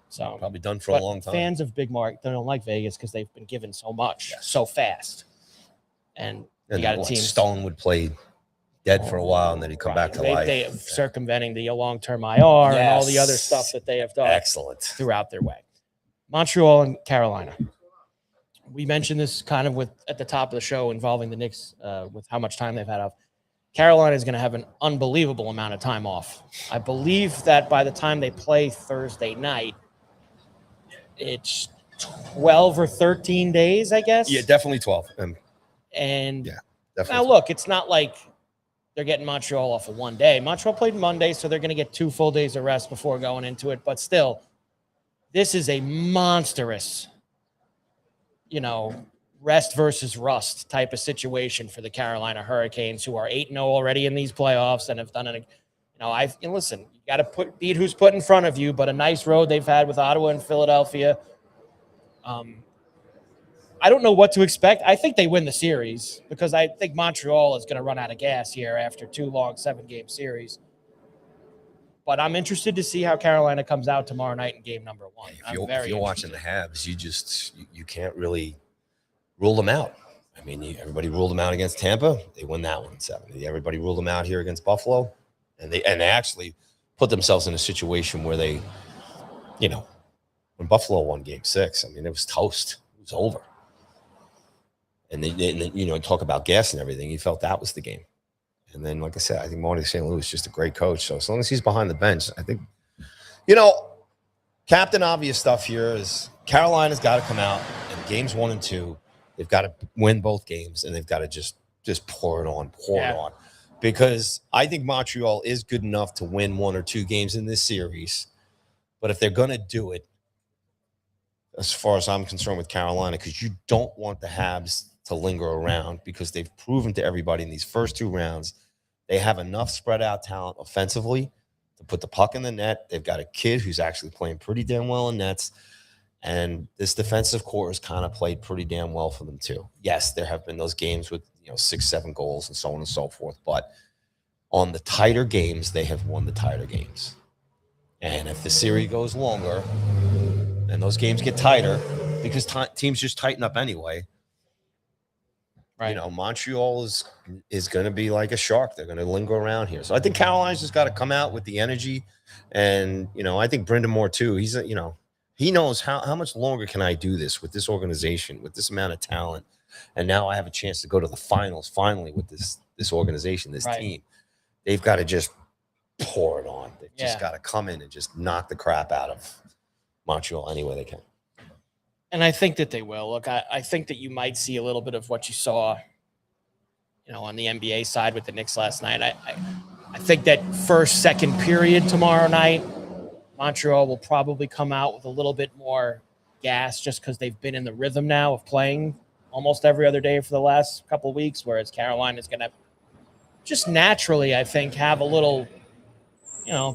So Probably done for a long time. Fans of Big Mark, they don't like Vegas because they've been given so much so fast. And you got a team. Stone would play dead for a while, and then he'd come back to life. They circumventing the long-term IR and all the other stuff that they have done. Excellent. Throughout their way. Montreal and Carolina. We mentioned this kind of at the top of the show involving the Knicks with how much time they've had off. Carolina is going to have an unbelievable amount of time off. I believe that by the time they play Thursday night, it's 12 or 13 days, I guess. Yeah, definitely 12. And yeah, definitely. Now, look, it's not like they're getting Montreal off of one day. Montreal played Monday, so they're going to get 2 full days of rest before going into it. But still, this is a monstrous, rest versus rust type of situation for the Carolina Hurricanes, who are 8-0 already in these playoffs and have done it. Listen, you got to beat who's put in front of you, but a nice road they've had with Ottawa and Philadelphia. I don't know what to expect. I think they win the series because I think Montreal is going to run out of gas here after 2 long 7-game series. But I'm interested to see how Carolina comes out tomorrow night in game number 1. If you're watching the Habs, you can't really rule them out. I mean, everybody ruled them out against Tampa. They won that one 7. Everybody ruled them out here against Buffalo, and they actually put themselves in a situation where they, when Buffalo won Game 6, I mean, it was toast. It was over. And then talk about gas and everything. He felt that was the game. And then, like I said, I think Marty St. Louis is just a great coach. So as long as he's behind the bench, I think, Captain Obvious stuff here is Carolina's got to come out in games 1 and 2. They've got to win both games, and they've got to just pour it on. Because I think Montreal is good enough to win 1 or 2 games in this series. But if they're going to do it, as far as I'm concerned with Carolina, because you don't want the Habs to linger around, because they've proven to everybody in these first 2 rounds they have enough spread out talent offensively to put the puck in the net. They've got a kid who's actually playing pretty damn well in nets, and this defensive core has kind of played pretty damn well for them too. Yes, there have been those games with 6-7 goals and so on and so forth, but on the tighter games, they have won the tighter games. And if the series goes longer and those games get tighter, because teams just tighten up anyway, right? Montreal is going to be like a shark. They're going to linger around here. So I think Carolina's just got to come out with the energy. And, I think Brendan Moore too, he's he knows how much longer can I do this with this organization, with this amount of talent. And now I have a chance to go to the finals finally with this organization, this team. They've got to just pour it on. They've just got to come in and just knock the crap out of Montreal any way they can. And I think that they will. Look, I think that you might see a little bit of what you saw, on the NBA side with the Knicks last night. I think that first, second period tomorrow night, Montreal will probably come out with a little bit more gas just because they've been in the rhythm now of playing almost every other day for the last couple of weeks, whereas Carolina is going to just naturally, I think, have a little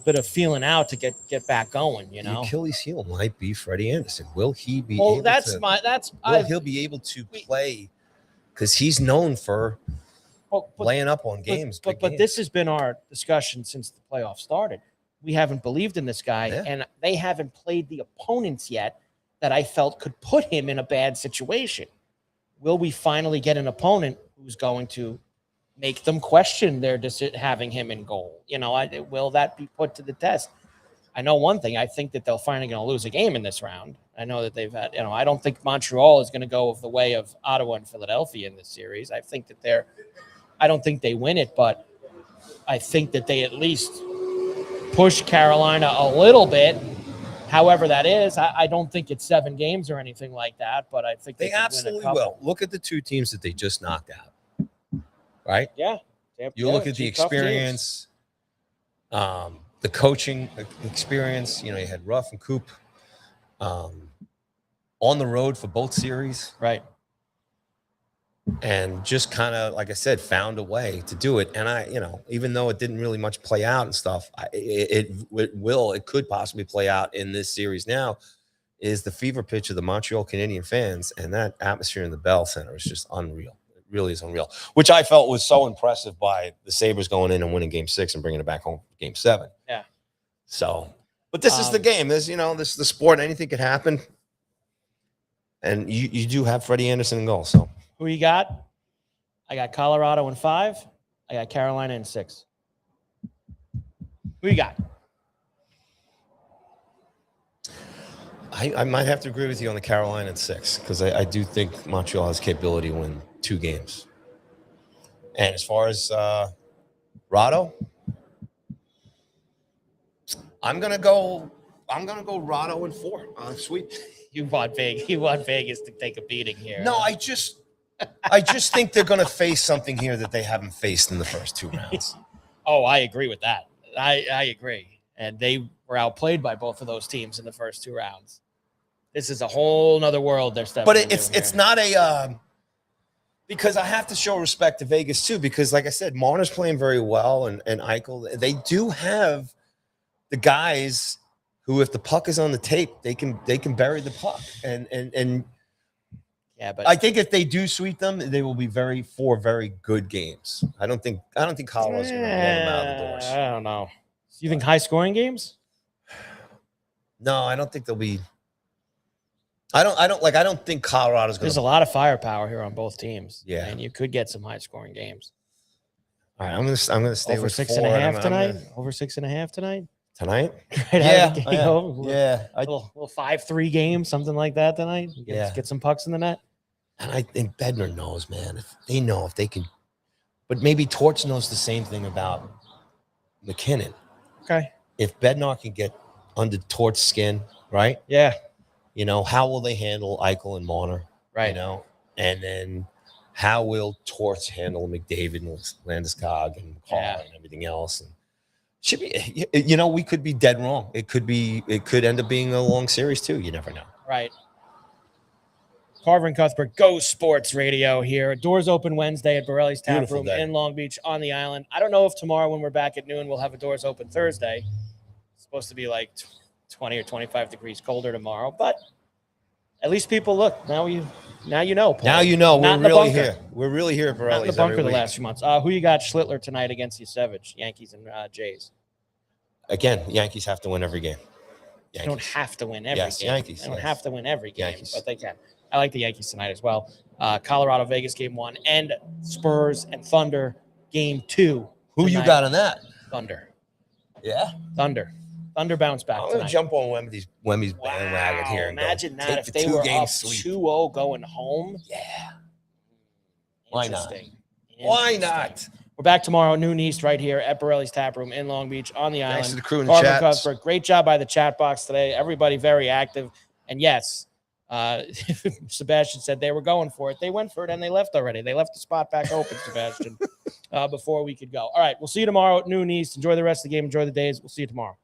bit of feeling out to get back going. The Achilles heel might be Freddie Anderson. Will he be? Well, he'll be able to play because he's known for laying up on games. But this has been our discussion since the playoffs started. We haven't believed in this guy, and they haven't played the opponents yet that I felt could put him in a bad situation. Will we finally get an opponent who's going to make them question their having him in goal? Will that be put to the test? I know one thing. I think that they're finally going to lose a game in this round. I know that they've had, I don't think Montreal is going to go the way of Ottawa and Philadelphia in this series. I think that I don't think they win it, but I think that they at least push Carolina a little bit. However that is, I don't think it's 7 games or anything like that, but I think they absolutely will. Look at the 2 teams that they just knocked out. Right? Yeah. You look at the experience, the coaching experience. You had Ruff and Coop on the road for both series. Right. And just kind of, like I said, found a way to do it. And even though it didn't really much play out and stuff, it could possibly play out in this series now, is the fever pitch of the Montreal Canadian fans. And that atmosphere in the Bell Center is just unreal. really is unreal, which I felt was so impressive by the Sabres going in and winning Game 6 and bringing it back home Game 7. Yeah. So, but this is the game. This is the sport. Anything could happen. And you do have Freddie Anderson in goal. So who you got? I got Colorado in 5. I got Carolina in 6. Who you got? I might have to agree with you on the Carolina in 6 because I do think Montreal has capability to win 2 games. And as far as Rado, I'm gonna go Rado in 4. Sweet. You want Vegas to take a beating here. No, I just think they're gonna face something here that they haven't faced in the first 2 rounds. Oh, I agree with that. I agree. And they were outplayed by both of those teams in the first 2 rounds. This is a whole nother world they're stepping But into it's not a because I have to show respect to Vegas too, because like I said, Marner's playing very well and Eichel. They do have the guys who, if the puck is on the tape, they can bury the puck. And yeah, but I think if they do sweep them, they will be very good games. I don't think Colorado's going to blow them out of the doors. I don't know. You think high scoring games? No, I don't think they'll be. I don't think Colorado's going to. There's a lot of firepower here on both teams. Yeah, and you could get some high scoring games. All right, I'm gonna stay over with 6.5 tonight. Over 6.5 tonight. Tonight? Right yeah, out of the game. yeah. Little 5-3 game, something like that tonight. Get some pucks in the net. And I think Bednar knows, man. If they can, but maybe Torch knows the same thing about McKinnon. Okay. If Bednar can get under Torch's skin, right? Yeah. How will they handle Eichel and Marner? Right. And then how will Torch handle McDavid and Landeskog and McCall and everything else? And should be, we could be dead wrong. It could end up being a long series too. You never know. Right. Carver and Cuthbert, Go Sports Radio here. Doors open Wednesday at Borrelli's Taproom in Long Beach on the island. I don't know if tomorrow when we're back at noon, we'll have a doors open Thursday. It's supposed to be like 20 or 25 degrees colder tomorrow, but at least people look. Now you know. Paul. Now you know. Not We're really here. We're really here at Borrelli's. Not in the bunker the last few months. Who you got Schlittler tonight against the Savage, Yankees and Jays? Again, Yankees have to win every game. They don't have to win every game. Yankees. They don't have to win every game, Yankees. but they can. I like the Yankees tonight as well. Colorado, Vegas game 1, and Spurs and Thunder game 2. Who you got on that? Thunder. Yeah? Thunder bounce back I'm tonight. going to jump on Wemby's bandwagon here. And imagine that if the they were up 2-0 2-0 going home. Yeah. Why not? Why not? We're back tomorrow, noon East, right here at Borrelli's Taproom in Long Beach on the island. Thanks to the crew in the Carver chat. Cuthbert, great job by the chat box today. Everybody very active. And yes, Sebastian said they were going for it. They went for it and they left already. They left the spot back open, Sebastian, before we could go. All right, we'll see you tomorrow at noon East. Enjoy the rest of the game. Enjoy the days. We'll see you tomorrow.